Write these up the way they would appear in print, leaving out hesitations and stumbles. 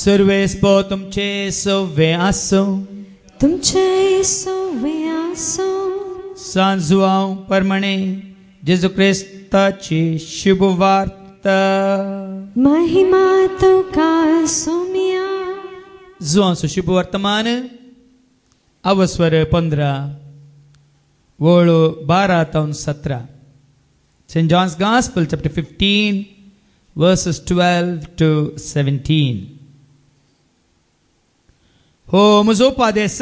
सर्वेस्पो तुमचे सव्वे आसूं, तुमचे सव्वे आसूं. सांजुआं परमणे जेजू क्रिस्ताची शुभवार्ता. महिमा तुका Saumya. जुआंचो शुभवर्तमान अवस्वर 15 वळो 12 तावन 17. St. John's Gospel chapter 15 verses 12 to 17. हो म्हजो उपादेस,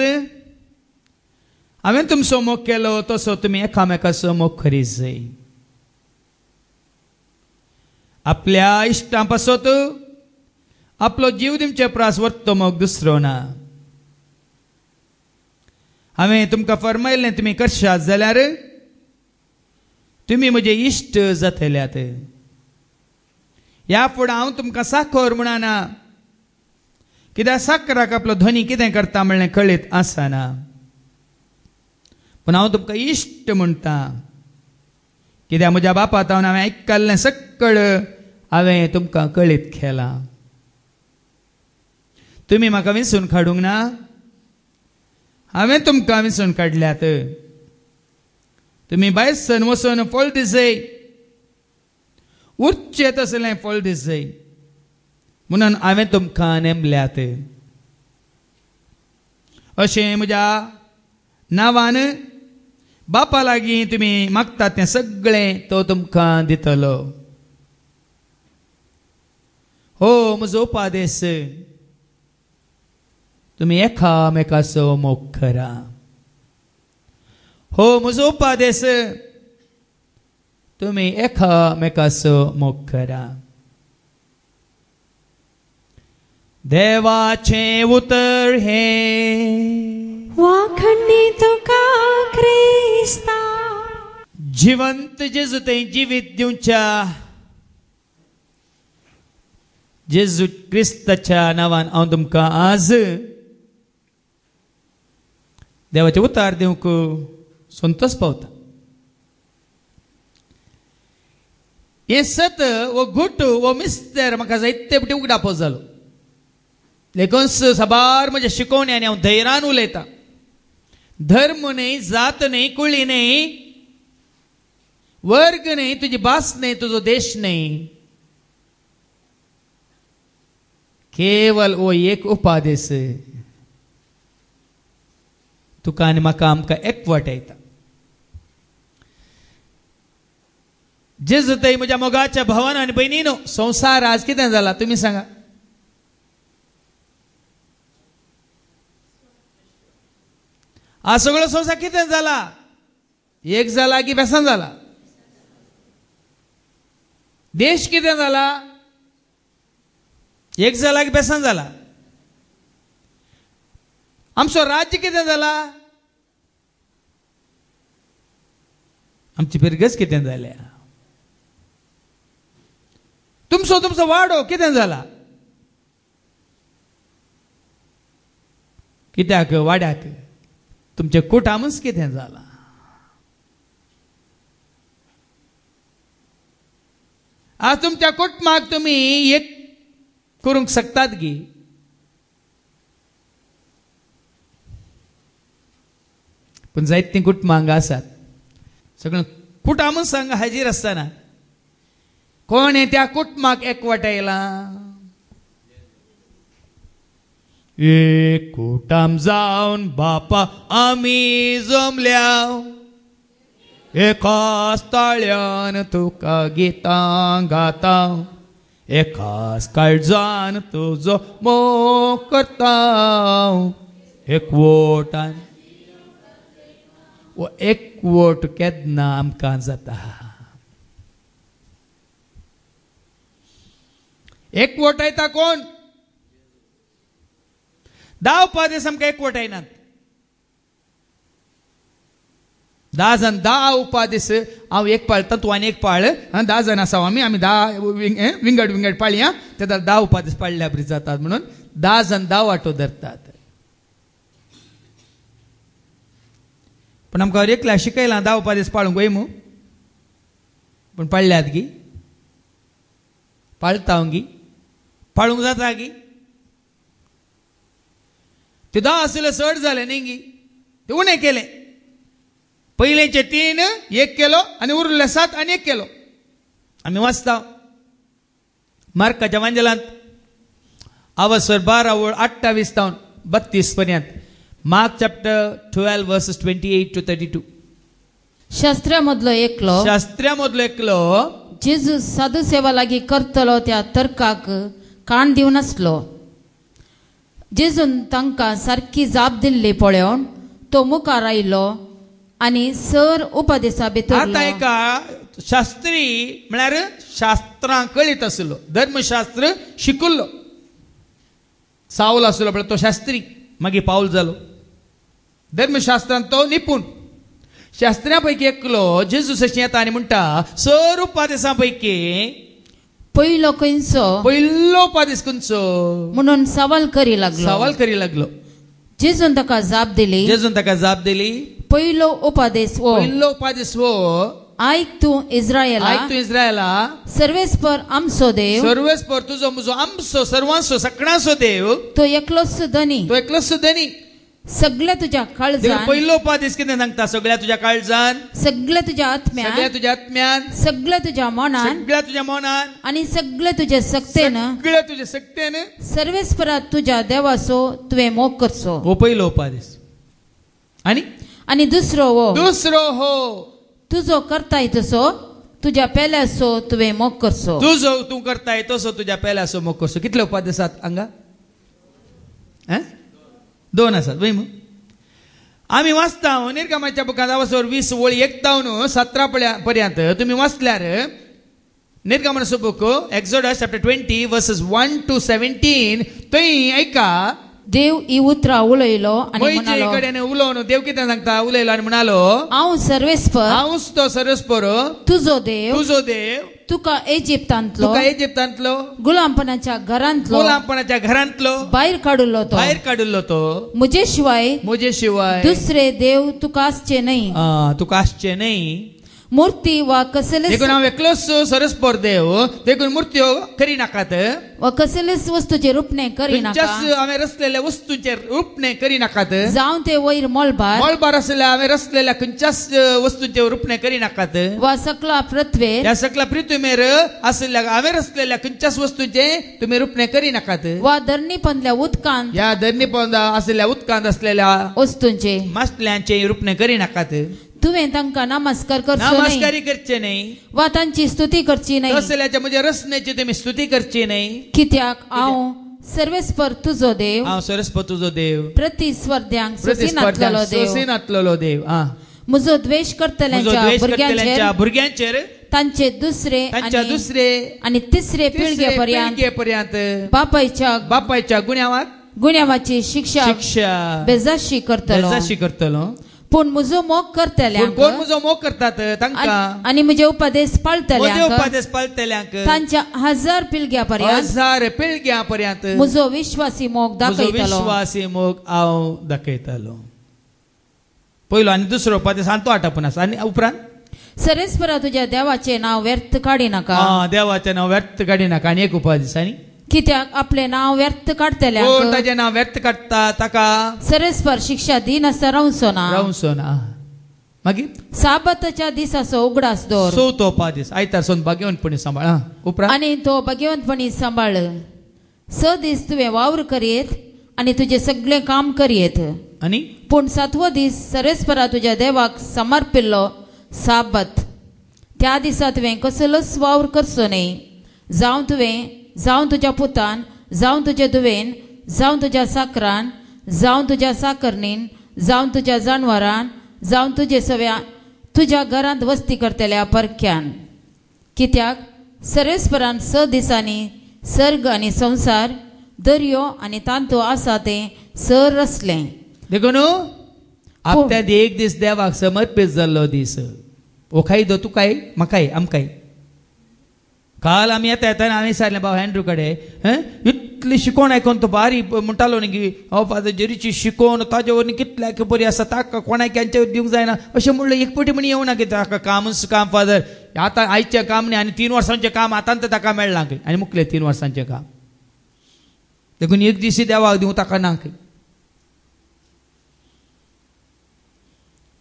हांवें तुमचो मोग केलो तसो तुमी एकामेकाचो मोग करीत जाय. आपल्या इश्टां पासत आपलो जीव दिवचे प्रास वर्तो मोग दुसरो ना. हांवें तुमकां फरमायलें तुमी करशात जाल्यार तुमी म्हजे इश्ट जातल्यात. ह्या फुडें हांव तुमकां साखर म्हणना, कित्याक साखराक आपलो धनी कितें करता म्हणलें कळीत आसना. पूण हांव तुमकां इश्ट म्हणटा, कित्याक म्हज्या बापातावन हांवें आयकल्लें सक्कळ हांवें तुमकां कळीत केलां. तुमी म्हाका विंचून काडूंक ना, हांवें तुमकां विंचून काडल्यात. तुमी भायर सन वचून फळ दिसय, उरचें तसलें फळ दिसय म्हणून हांवें तुमकां नेमल्यात. अशें म्हज्या नांवान बापा लागीं तुमी मागतात तें सगळें तो तुमकां दितलो. हो म्हजो उपादेस, तुमी एकामेकाचो मोग करा. हो म्हजो उपादेस, तुमी एकामेकाचो मोग करा. देवाचें उतर हे वाखणी तुका क्रिस्ता. जिवंत जेजू थंय जिवीत दिवच्या जेजू क्रिस्ताच्या नांवान हांव तुमकां आज देवाचें उतार दिवंक संतोश पावता. हे सत वो घुट वो मिस्तेर म्हाका जायते फावटी उगडापो जालो, देखून साबार म्हज्या शिकोवण्यांनी हांव धैर्यान उलयतां. धर्म न्ही, जात न्ही, कुळी न्ही, वर्ग न्ही, तुजी भास न्ही, तुजो देश न्ही, केवल वो एक उपादेस तुका आनी म्हाका आमकां एकवटायता. जेजू थंय म्हज्या मोगाच्या भावान आनी भयणीनो, संवसार आज कितें जाला तुमी सांगा. आज सगळो संवसार कितें जाला? एक जाला की बेसान जाला? देश कितें जाला? एक जाला की बेसान जाला? आमचो राज्य कितें जाला? आमची पिरगस कितें जाल्या? तुमचो वाडो कितें जाला? कित्याक वाड्याक तुमचे कुटामच कितें जाला? आज तुमच्या कुटुंबाक तुमी एक करूंक शकतात गी, पण जायतीं कुटुंबांक आसात सगळं कुटामच हांगा हाजीर आसतना कोण त्या कुटुंबाक एकवटायला? एक कुटाम जावन बापा आमी जमल्या, एकाच ताळ्यान तुका गितां गाता, एकाच काळजान तुजो मोग करता, एकवटान. एकवट केन्ना आमकां जाता? एकवटायता कोण? 10 उपादेस आमकां एकवटायनात. 10 जण 10 उपादेस हांव एक पाळटा, तूं आनी एक पाळ. 10 जण आसा आमी 10 विंगड पाळया, तेन्ना 10 उपादेस पाळल्या बरी जातात म्हणून 10 जण 10 वांटो धरतात. पण आमकां एकल्या शिकयलां 10 उपादेस पाळूंक वयमू, पण पाळल्यात गी, पाळता गी, पाळूंक जाता गी. ते 10 आसले चड जाले न्ही ते उणें केले पयलेचे 3 1 केलो आनी उरले 7 आनी 1 केलो आमी वाचता मार्काच्या वांजेलांत अवसर 12 ओळ 28 तावन 32 पर्यंत मार्क चॅप्टर 12 वर्सेस 28 to 32 शास्त्रामधलो एकलो जेजू साधू सेवा लागी करतलो त्या तर्काक कान दिवनासलो जेजून तांकां सारकी जाप दिल्ली पळोवन तो मुखार आयलो आनी सर उपदेशा भितर आता एका शास्त्री म्हळ्यार शास्त्रां कळीत आसलो धर्मशास्त्र शिकुल्लो सावल आसलो पण तो शास्त्री मागीर पावल जालो धर्मशास्त्रांत तो निपूण शास्त्र्यां पैकी एकलो जेजू अशें येता आनी म्हणटा सर उपदेशां पैकी पयलो उपदेश खंयचो म्हणून सवाल करी लागलो जेजून ताका जाप दिली पयलो उपदेश वो आयक तूं इस्रायेला सर्वेस्पर आमचो देव तुजो म्हजो आमचो सर्वांचो सगळ्यांचो देव तो एकलोच धनी सगळ्या तुझ्या काळजान पयलो उपदेश कितें सांगता सगळ्या तुझ्या काळजान सगळ्या तुझ्या आत्म्यान सगळ्या तुझ्या मनान आनी सगळ्या तुझ्या सक्तेन सर्वेस्परात तुझ्या देवाचो तुवें मोग करचो हो पयलो उपदेश आनी दुसरो हो तुजो करताय तसो तुझ्या पेल्याचो तुवें मोग करचो तूं करताय तसो तुझ्या पेल्याचो मोग करचो कितले उपदेश आसात हांगा 2 आसात वय मग आमी वाचता निर्गमाच्या बुकांत अवसर 20 ओळी 1 तावन 17 पर्यंत तुम्ही वाचल्यार निर्गमनाचो book Exodus chapter 20 verses 1 to 17 थंय ऐका देव ही उतरां उलयलो आनी म्हणालो कडेन उलोवन देव कितें सांगता उलयलो आनी म्हणालो हांव सर्वेस्पर तुजो देव तुका इजिप्तांतलो गुलामपणाच्या घरांतलो भायर काडुल्लो तो म्हजे शिवाय दुसरे देव तुका आसचे न्हय मूर्ती वा कसलेच देखून हांव एकलोच सरस्पर देव देखून मूर्त्यो करी नाकात वा कसलेच वस्तूचे रूपणे करी नाका हांवें रचलेल्या वस्तूंचे रूपणे करी नाकात जावं ते वयर मळबार आसलेल्या हांवें रचलेल्या खंयच्याच वस्तूंचे रूपणे करी नाकात वा सकला पृथ्वीमेर आसलेल्या हांवें रचलेल्या खंयच्याच वस्तूंचे तुमी रूपणे करी नाकात वा धरणीपंदल्या उदकांत ह्या धरणीपंद आसलेल्या उदकांत असलेल्या वस्तूंचे मासल्यांचे रूपणे करी नाकात तुवें तांकां नमस्कार करचे न्हय वा तांची स्तुती करची न्हय असल्याच्या म्हज्या रचनेची तुमी स्तुती करची न्हय कित्याक हांव सर्वेस्पर तुजो देव प्रति स्वर्द्यांक सोसिनातलो देव म्हजो द्वेष करतल्यांच्या भुरग्यांचेर तांचे दुसरे आनी तिसरे पिळगे पर्यंत बापायच्या गुन्यांवाची शिक्षा बेजाशी करतलो पूण म्हजो मोग करतात तांकां आनी म्हजे उपदेश पाळटल्यांक तांच्या 1000 पिळग्या पर्यंत म्हजो विश्वासी मोग दाखयतलो पयलो आनी दुसरो उपदेश आनी तो आटापून आसा आनी उपरांत सर्वेस्परा तुज्या देवाचें नांव व्यर्थ काडी नाका देवाचें नांव व्यर्थ काडी नाका आनी एक उपदेश आनी कित्याक आपले नांव व्यर्थ काडतल्यांक ताचें नांव व्यर्थ काडटा ताका सर्वेस्पर शिक्षा दिनासता रावचो ना मागीर साबताच्या दिसाचो उगडास दवर चवथो उपदेश आयतार सोन भाग्यवंतपणी सांबाळ उपरांत आनी तो भाग्यवंतपणी सांबाळ 6 दीस तुवें वावर करीत आनी तुजें सगळें काम करीत आनी पूण 7वो दीस सर्वेस्परा तुज्या देवाक समर्पिल्लो साबत त्या दिसा तुवें कसलोच वावर करचो न्हय जावं तुज्या पुतान जावं तुज्या धुवेन जावं तुज्या साकरान जावं तुज्या साकरणीन जावं तुज्या जानवरान जावं तुजे सव्या तुज्या घरांत वस्ती करतल्या परक्यान कित्याक सर्वेस्परान 6 दिसांनी सर्ग आनी संसार दर्यो आनी तांतो आसा तें सर रचलें देखून आपल्या एक दीस देवाक समर्पीत जाल्लो दीस ओखाय दो तुकाय म्हाकाय आमकाय काल आमी येता हांवें विचारलें बाबा हँड्रू कडेन इतली शिकोवन आयकोन तो बारी म्हणटालो न्ही की फादर जेरीची शिकोवन ताजे वरवीं कितल्या बरी आसा ताका कोणाक केंचे दिवंक जायना अशें म्हणलें एक पटी म्हणी येवना की ताका काम फादर आतां आयचें काम न्ही आनी 3 वर्सांचें काम आतां ताका मेळ्ळां आनी मुकलें 3 वर्सांचें काम देखून एक दिसी देवाक दिवं ताका ना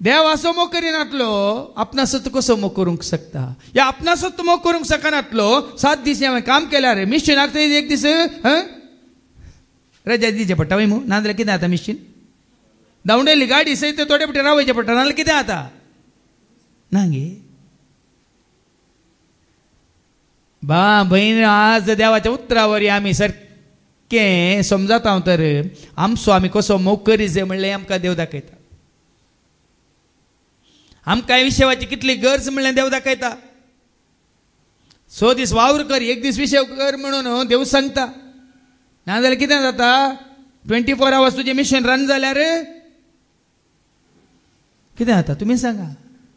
देव असो मोग करिनातलो आपणासत कसो मोग करूंक शकता या आपणासत मोग करूंक शकनातलो 7 दीस हांवें काम केल्यार मिशिनाक एक दीस रजा दिवचे पडटा वय मू नाजाल्यार कितें जाता मिशीन धांवडेली गाडी सयत थोडे पटी रावचे पडटा नाजाल्यार कितें जाता ना गे बा बहीण आज देवाच्या उतरावरी आमी सारकें समजता हांव तर आमचो आमी कसो मोग करी जे म्हणलें आमकां देव दाखयता आमकां विशेवाची कितली गरज म्हणलें देव दाखयता 6 दीस वावर कर 1 दीस विशेव कर म्हणून देव सांगता नाजाल्यार कितें जाता 24 आवर्स तुजें मिशन रन जाल्यार कितें जाता तुमी सांगा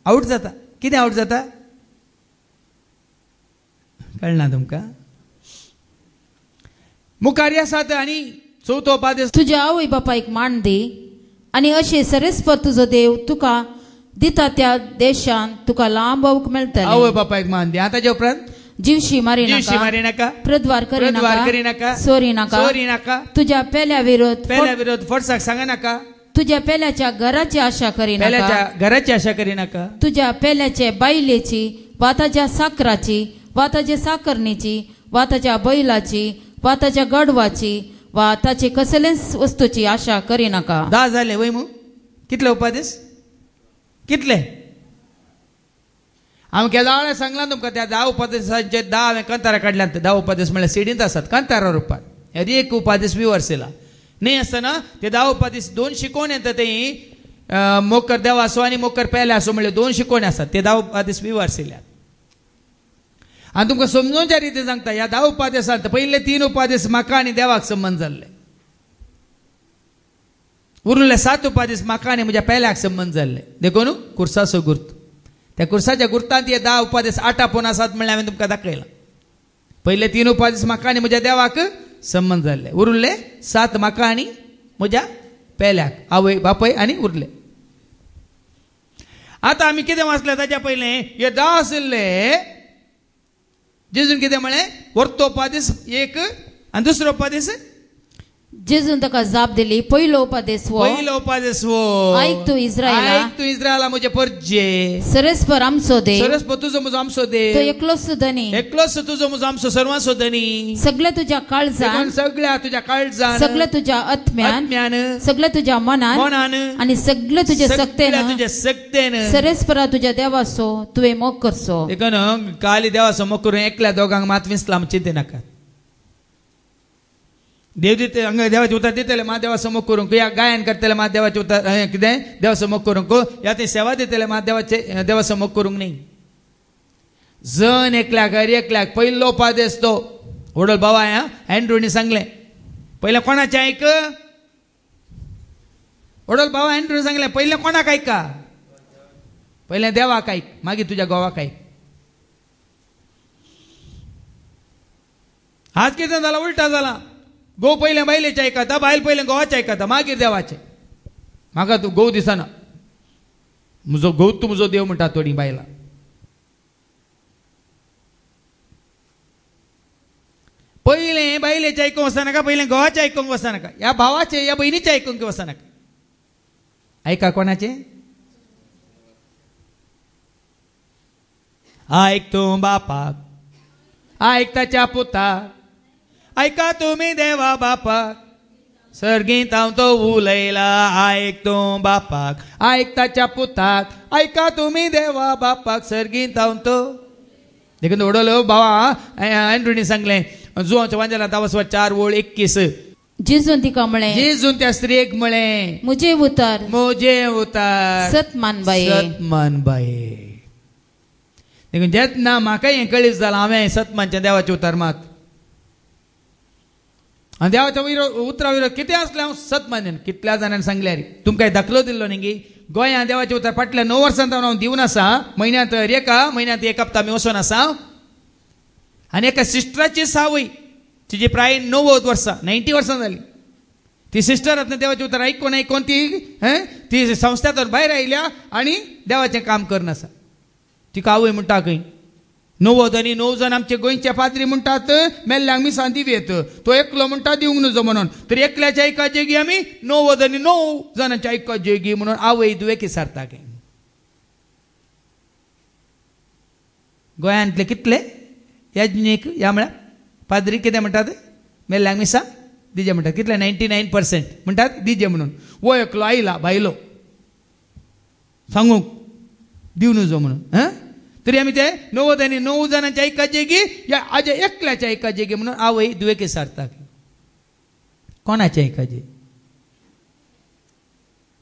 आउट जाता कितें आउट जाता कळना तुमकां मुखार आसात आनी 4थो उपादेश तुज्या आवय बापायक मान दी आनी अशें सरेस्पर तुजो देव तुका दिता त्या देशान तुका लांब आवक मेळटलें आवय बापायक मान दी आतां जे उपरांत जीवशी मारी नाका प्रद्वार करी नाका चोरी नाका तुझ्या पेल्या विरोध फडसाक सांगा नाका तुझ्या पेल्याच्या घराची आशा करी नाका घराची आशा करी नाका तुझ्या पेल्याचे बायलेची वा ताच्या साकराची वा ताच्या साकरणीची वा ताच्या बैलाची वा ताच्या गडवाची वा ताची कसलेच वस्तूची आशा करी नाका 10 जाले वय मू कितले उपादेश कितले हांव केदा वेळार सांगला तुमकां त्या 10 उपादेशांचे 10 हांवें कंतारा काडल्यात 10 उपादेश म्हणल्यार सिडींत आसात कंतारार उपाद हें एक उपादेश विवर्सेला न्ही आसतना ते 10 उपादेश 2 शिकोवन येता ते मोकर देव आसो आनी मोकर पेले आसो म्हणल्यार 2 शिकोवन आसात ते 10 उपादेश विवर्सिल्यात आनी तुमकां समजोवच्या रितीन सांगता ह्या 10 उपादेशांत पयले 3 उपादेश म्हाका आनी देवाक संबंद जाल्ले उरले 7 उपादेश म्हाका आनी म्हज्या पेल्याक संबंद जाल्ले देखून कुर्साचो गुर्त त्या कुर्साच्या गुर्तांत हे 10 उपादेश आटापून आसात म्हणल्यार हांवें तुमकां दाखयला पयले 3 उपादेश म्हाका आनी म्हज्या देवाक संबंद जाल्ले उरले 7 म्हाका आनी म्हज्या पेल्याक आवय बापय आनी उरले आतां आमी कितें वाचलें ताच्या पयलें हे 10 आशिल्ले जेजून कितें म्हळें वर्तो उपादेश एक आनी दुसरो उपादेश जेजून ताका जाप दिली पयलो उपादेश वो ऐक तू इस्रायला म्हजे परजे सरेस्पर आमचो देव सरेस्पर तुजो म्हजो आमचो देव तो एकलोच तुजो म्हजो आमचो सर्वांचो धनी सगळे तुज्या काळजान सगळ्या तुज्या काळजान सगळे तुज्या आत्म्यान सगळे तुज्या मनान आनी सगळे तुजे सक्तेन सरेस्परा तुज्या देवाचो तुवें मोग करचो देखून काली देवाचो मोग करून एकल्या दोगांक मात विसला चिंते नाका देव दिते हांगा देवाचे उतर दितले मा देवाचो मोग करूंक या गायन करतले मा देवाचे उतर कितें देवाचो मोग करूंक या ते सेवा दितले मा देवाचो मोग करूंक न्ही जण एकल्याक पयलो उपादेश तो वडोल बाबा एंड्रूनी सांगलें पयलें कोणाचें आयक वडोल बाबा एंड्रूनी सांगलें पयलें कोणाक आयका पयलें देवाक आयक मागीर तुज्या घोवाक आयक आज कितें जालां उलटा जालां गो पयलें बायलेचें आयकता बायल पयलें घोवाचें आयकता मागीर देवाचें म्हाका तूं घोव दिसना म्हजो घोव तूं म्हजो देव म्हणटा थोडी बायलां पयलें बायलेचें आयकूंक वचनाका पयलें घोवाचें आयकूंक वचनाका ह्या भावाचें ह्या भयणीचें आयकूंक वचनाका आयका कोणाचें आयक तूं बापाक आयक ताच्या पुताक ऐका तुम्ही देवा बापाक सर्गींत हांव तो उलयला आयक तूं बापाक आयक ताच्या पुताक ऐका तुम्ही देवा बापाक सर्गींत हांव तो देखून ओडलो बाबा एंड्रूनी सांगलें जुवांच्या वांजेला 4:21 जेजून तिका म्हळें जेजून त्या स्त्रीक म्हळें मुजे उतर सत मान बाये देखून जेन्ना म्हाका हें कळीत जालां हांवें सतमानच्या देवाचें उतर मात आनी देवाच्या उतरा विरोध कितें आसलें हांव सत मानेन कितल्या जाणांनी सांगल्यार तुमकां दाखलो दिल्लो न्ही गे गोंयांत देवाचें उतर फाटल्या 9 वर्सांत हांव दिवन आसा म्हयन्यांत म्हयन्यांत एक हप्ता आमी वचून आसा आनी एका सिस्टराची सावय तिची प्राय 90 वर्सां 90 वर्सां जालीं ती सिस्टर आतां देवाचें उतर आयकून ती संस्थांतून भायर आयल्या आनी देवाचें काम करना आसा तिका आवय म्हणटा खंय 90 आनी 9 जण आमचे गोंयचे पाद्री म्हणटात मेल्ल्यांक मिसां दिवेत तो एकलो म्हणटा दिवंक नजो म्हणून तर एकल्याचे आयका जेगी आमी 90 आनी 9 जणांचे आयका जेगी म्हणून आवय दुवेकी सारता गोंयांतले कितले याज्ञीक या म्हळ्यार पाद्री कितें म्हणटात मेल्ल्यांक मिसा दिजे म्हणटात कितले 99% म्हणटात दिजे म्हणून वो एकलो आयला भायलो सांगूंक दिवन जो म्हणून तरी आमी ते 9 जाणांच्या एका जेगी या आजे एकल्याच्या एका जेगी म्हणून आवय दुवेके सारता कोणाच्या एकाचे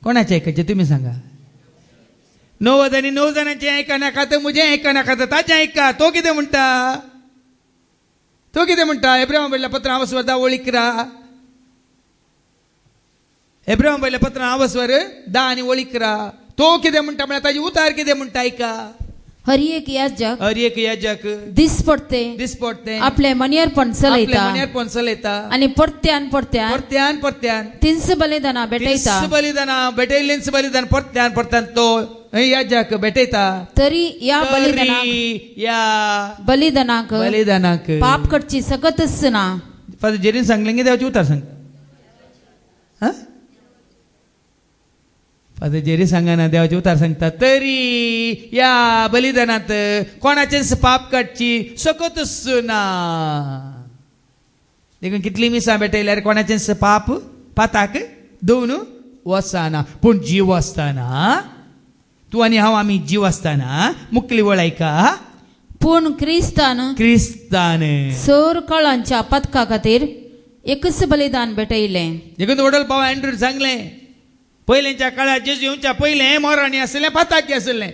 कोणाच्या ऐकायचे तुम्ही सांगा 9 जणांचे ऐका नाका तर मुझे ऐका नाका तर ताचे ऐका तो कितें म्हणटा एब्राहिमा बयल्या पत्रां आवस्वर 10 वळीकरा एब्राहिमा बयल्या पत्रां आवस्वर 10 आनी वळीकरा तो कितें म्हणटा म्हळ्यार ताजी उतार कितें म्हणटा ऐका हर एक याजक दिसपडते आपले मनियरपण चलयता आणि परत्यान तिन्स बलिदाना बलिदान परत्यान तो याजक भेटयता तरी या बलिदानाक पाप करची सकतच ना फादर जेरीन सांगलें की देवाची उतार सांगता फादर जेरी सांगाना देवाचे उतार सांगता तरी या बलिदानात कोणाचेच पाप काडची सकतच ना देखून कितली मिसां भेटयल्यार कोणाचेच पाप पाताक दोन वचना पूण जीव आसतना तूं आनी हांव आमी जीव आसतना मुखली वळायका पूण क्रिस्तान सर काळांच्या पथका खातीर एकच बलिदान भेटयलें देखून वडल पाव अँड्रू सांगलें पयलेंच्या काळात जेजू येवच्या पयलें मरणी आसलें पाताकी आसलें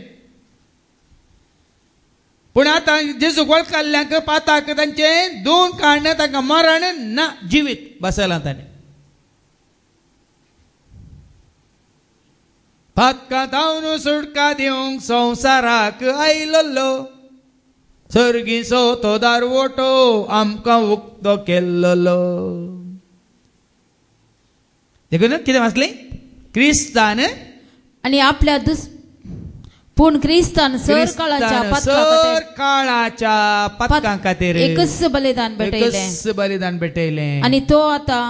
पूण आतां जेजू वळखल्ल्यांक पाताक तांचे 2 काळां तांकां मरण ना जिवीत बसयलां ताणें पातकां धांवन सुटका दिवंक संवसाराक आयलो सर्गीचो तो दारवटो आमकां उक्तो केल्लो देखून कितें वाचलें क्रिस्तान आणि आपल्या पूण क्रिस्तान सर काळाच्या पथकां खातीर एकच बलिदान भेटयलें आणि तो आता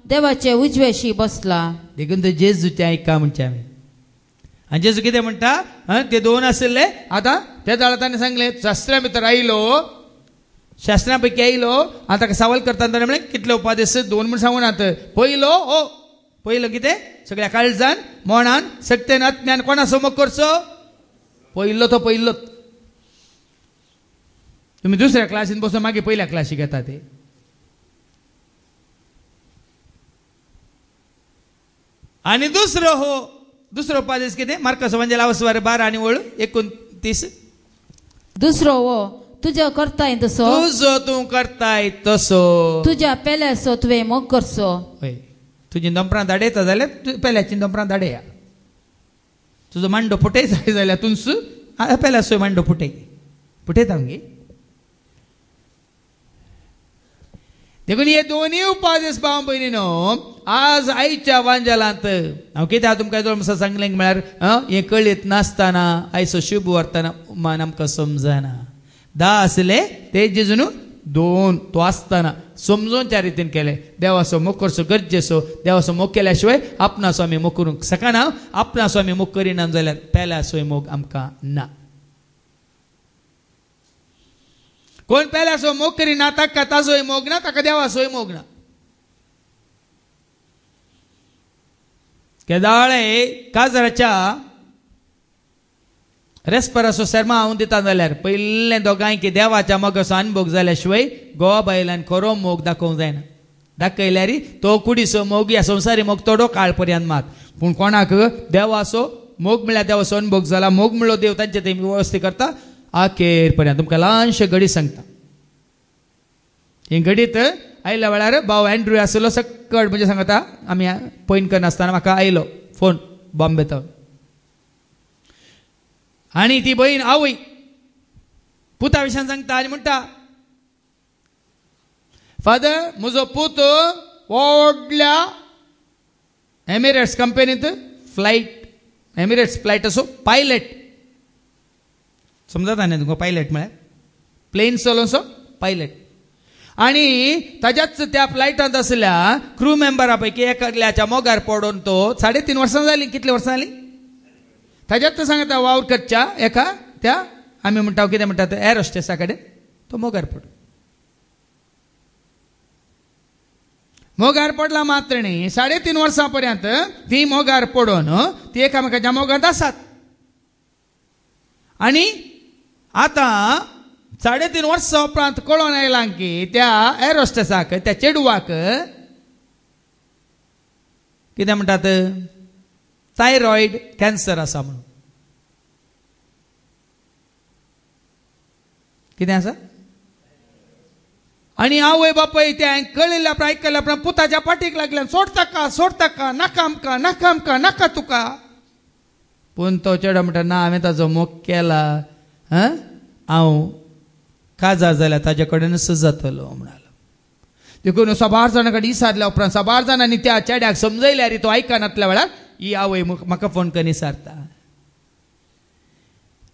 देवाचे उजवेशी बसला देखून तो जेजूच्या ऐका म्हणचे आमी आनी जेजू कितें म्हणटा ते 2 आसले आतां त्या जाळा ताणें सांगलें शास्त्रां भितर आयलो शास्त्रां पैकी आयलो आतां ताका सवाल करता ताणें कितले उपादेश 2 म्हूण सांगूनात पयलो कितें सगळ्या काळजान मोणान सत्यान आत्म्यान कोणा समोर करचो पयलो तो पयलोच तुम्ही दुसऱ्या क्लासीन बसून मागीर पयल्या क्लासीक येता ते आनी दुसरो उपादेश कितें मार्कस एवंजेल 12 आनी 29 दुसरो हो तुझ्या करताय तसो तूं करताय तसो तुझ्या पेल्यासो तुवें मोग करचो तुजी दोंपरां धाडयता जाल्यार पेल्याची दोंपरां धाडया तुजो मांडो फुटय जाय जाल्यार तुंस पेल्याचो मांडो फुटयता मगे देखून हे दोन्ही उपादेश भाव भयणीनो आज आयच्या वांजलांत हांव कितें तुमकां दोन सांगलें म्हळ्यार हें कळीत नासतना आयचो शुभ व्हरतना मान आमकां समजना 10 आसले ते जेजून 2 तो आसतना समजून त्या रितीन केले देवाचो मोग करचो गरजेचो देवाचो मोग केल्या शिवाय आपणाचो आमी मोग करूंक शकना आपणाचो आमी मोग करिना जाल्यार पेल्याचोय मोग आमकां ना कोण पेल्याचो मोग करिना ताका ताजोय मोग ना ताका देवाचोय मोग ना केदाळे काजराच्या रेस्पराचो शर्मा हांव दिता जाल्यार पयलें दोगांय की देवाच्या मोगाचो अनुभव जाल्या शिवाय गोवा बायलांनी खरो मोग दाखोवंक जायना दाखयल्यार तो कुडीचो मोग या संवसारी मोग तोडो काळ पर्यंत मात पूण कोणाक देवाचो मोग म्हळ्यार देवाचो अनुभव जाला मोग म्हणलो देव तांचे ते वेवस्थीत करता आखेर पर्यंत तुमकां ल्हानशे घडी सांगता ही घडीत आयल्या वेळार भाव अँड्रू आसलो सकट म्हणजे सांगता आमी पॉयंट करनासतना म्हाका आयलो फोन बॉम्बेतो आनी ती बहीण आवय पुता विशयान सांगता आनी म्हणटा फादर म्हजो पूत व्हडल्या एमिरेट्स कंपनींत एमिरेट्स फ्लायटाचो पायलट समजता न्ही तुमकां पायलट म्हळ्यार प्लेन चलोवचो पायलट आनी ताच्याच त्या फ्लायटांत आसल्या क्रू मेंबरा पैकी एकाच्या मोगार पडून तो 3.5 वर्सां जाली कितली वर्सां जाली ताच्यात सांगता वावरकरच्या एका त्या आमी म्हणटा कितें म्हणटात एअर होस्टेसा कडेन तो मोगार पडलो. मोगार पडला मात्र न्ही 3.5 वर्सां पर्यंत ती मोगार पडून ती एकामेकाच्या मोगांत आसात. आनी आतां 3.5 वर्सां उपरांत कळोन आयलां की त्या एअर होस्टेसाक त्या चेडवाक कितें म्हणटात थायरॉयड कॅन्सर आसा म्हणून. कितें आसा आनी आवय बापूय तें कळिल्ल्या उपरांत आयकल्या उपरांत पुताच्या पाठीक लागल्यान सोड ताका नाका आमकां नाका आमकां नाका तुका. पूण तो चेडो म्हणटा ना हांवें ताजो मोग केला हांव काजार जाल्यार ताजे कडेनच जातलो म्हणालो. देखून साबार जाणां कडेन विचारल्या उपरांत साबार जाणांनी त्या चेड्याक समजयल्यार तो आयकनातल्या वेळार ही आवय म्हाका फोन करून विचारता.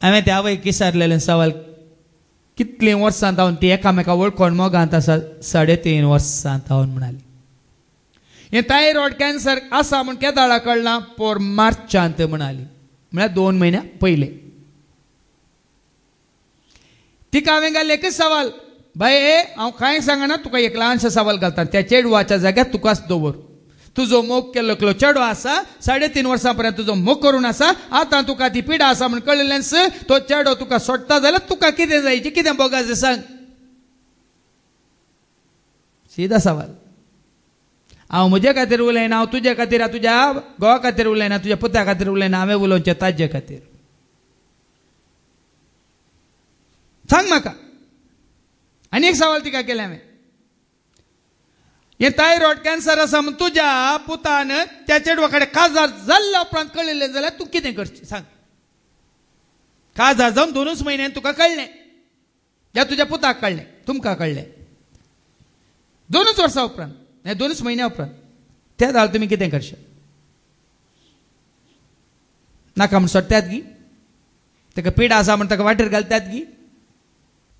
हांवें त्या आवयक विचारलेले सवाल कितलीं वर्सां जावन ती एकामेका वळखोन मोगांत आसा 3.5 वर्सां जावन म्हणाली. हें थायरॉयड कॅन्सर आसा म्हूण केदाळा कळना पोर मार्चांत म्हणाली म्हळ्यार 2 म्हयन्या पयले. तिका हांवें घाल्ले एकच सवाल बाये हांव कांय सांगना तुका एक ल्हानसो सवाल घालता त्या चेडवाच्या जाग्यार तुकाच दवर. तुजो मोग केल्लो चेडो आसा 3.5 वर्सां पर्यंत तुजो मोग करून आसा आतां तुका ती पिडा आसा म्हूण कळिल्ल्यान तो चेडो तुका सोडटा जाल्यार तुका कितें जायचें कितें बोगाचें सांग. सीधा सवाल. हांव म्हजे खातीर उलयना हांव तुजे खातीर तुज्या घोवा खातीर उलयना तुज्या पुत्या खातीर उलयना हांवें उलोवचें ताजे खातीर. सांग म्हाका. आनी एक सवाल तिका केले हांवें हें थायरॉयड कॅन्सर आसा म्हूण तुज्या पुतान त्या चेडवा कडेन काजार जाल्ल्या उपरांत कळिल्लें जाल्यार तूं कितें करचें सांग. काजार जावन 2 म्हयन्यान तुका कळ्ळें या तुज्या पुताक कळ्ळें तुमकां कळ्ळें 2 वर्सां उपरांत 2 म्हयन्या उपरांत त्या जाल्यार तुमी कितें करशे. नाका म्हूण सोडटात गी ताका पिडा आसा म्हूण ताका वाटेर घालतात गी.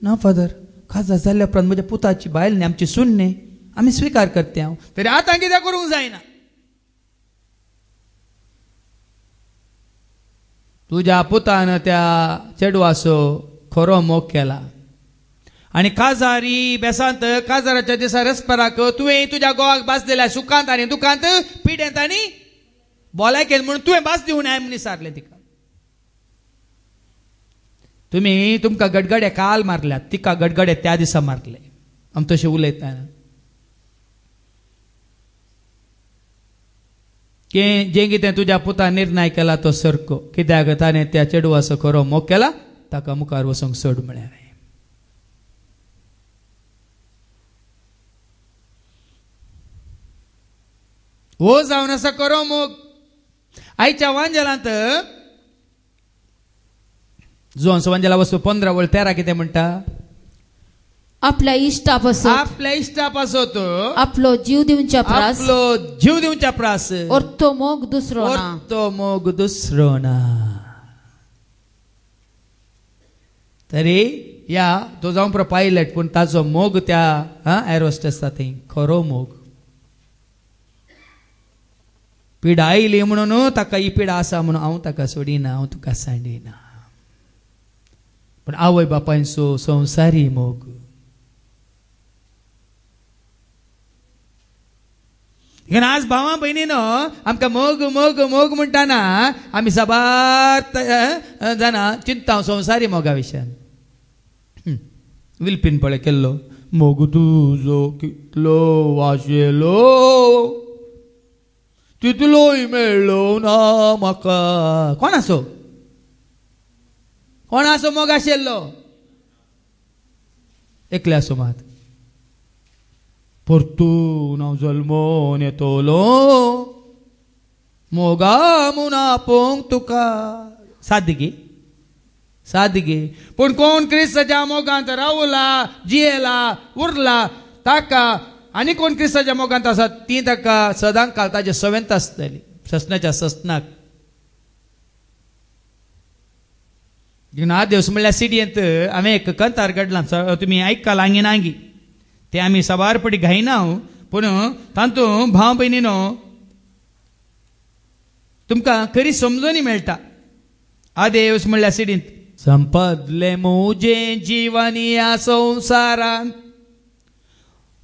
ना फादर काजार जाल्ल्या उपरांत म्हज्या पुताची बायल न्ही आमची सून न्ही आमी स्विकार करते हांव तरी आतां कितें करूंक जायना. तुज्या पुतान त्या चेडवाचो खरो मोग केला आनी काजारी बेसांत काजाराच्या दिसा रेस्पेराक तुवें तुज्या घोवाक भास दिल्या सुखांत आनी दुखांत पिड्यांत आनी भलायकेंत म्हणून तुवें भास दिवं नये म्हूण विचारलें तिका. तुमकां गडगडे काल मारल्यात तिका गडगडे त्या दिसा मारले आमी तशें उलयता. जें कितें तुज्या पुतान निर्णय केला तो सरको कित्याक ताणें त्या चेडवाचो खरो मोग केला ताका मुखार वचूंक सोड म्हळें. हो जावन आसा खरो मोग. आयच्या वांजेलांत जोन्स वांजेला वस्तू 15:13 कितें म्हणटा आपल्या इश्टा तो आपलो जीव दिवच्या प्रास तो मोग दुसरो ना. तरी या तो जावन pro पायलट पूण ताचो मोग त्या एअर होस्टेसा थंय खरो मोग. पिडा आयली म्हणून ताका ही पिडा आसा म्हणून हांव ताका सोडिना हांव तुका सांडिना. पण आवय बापायचो संवसारी मोग. आज भावां भयणीनो आमकां मोग मोग मोग म्हणटाना आमी साबार जाणा चिंता संवसारी मोगा विशयान. विलपीन पळय केल्लो मोग तुजो कितलो वाशेलो तितलोय मेळ्ळो ना म्हाका. कोण आसो मोग आशिल्लो एकले आसो मात परतून हांव जल्मोन येतलो मोगा म्हूण आपोवंक तुका. सादगी पूण कोण क्रिस्ताच्या मोगांत रावला जियेला उरला ताका आनी कोण क्रिस्ताच्या मोगांत आसा ती ताका सदांच काल ताजे सवेंत आसतली ससनाच्या ससनाक. दिवस म्हणल्यार सिडयेंत हांवें एक कंतार घडलां तुमी आयकला आंगी नांगी ते आमी सबारपटी घायना पूण तातूंत भाव भयणीनो तुमकां खरी समजोनी मेळटा. आदेवस म्हणल्यार सिडींत संपदले मुजे जीवन या संसारान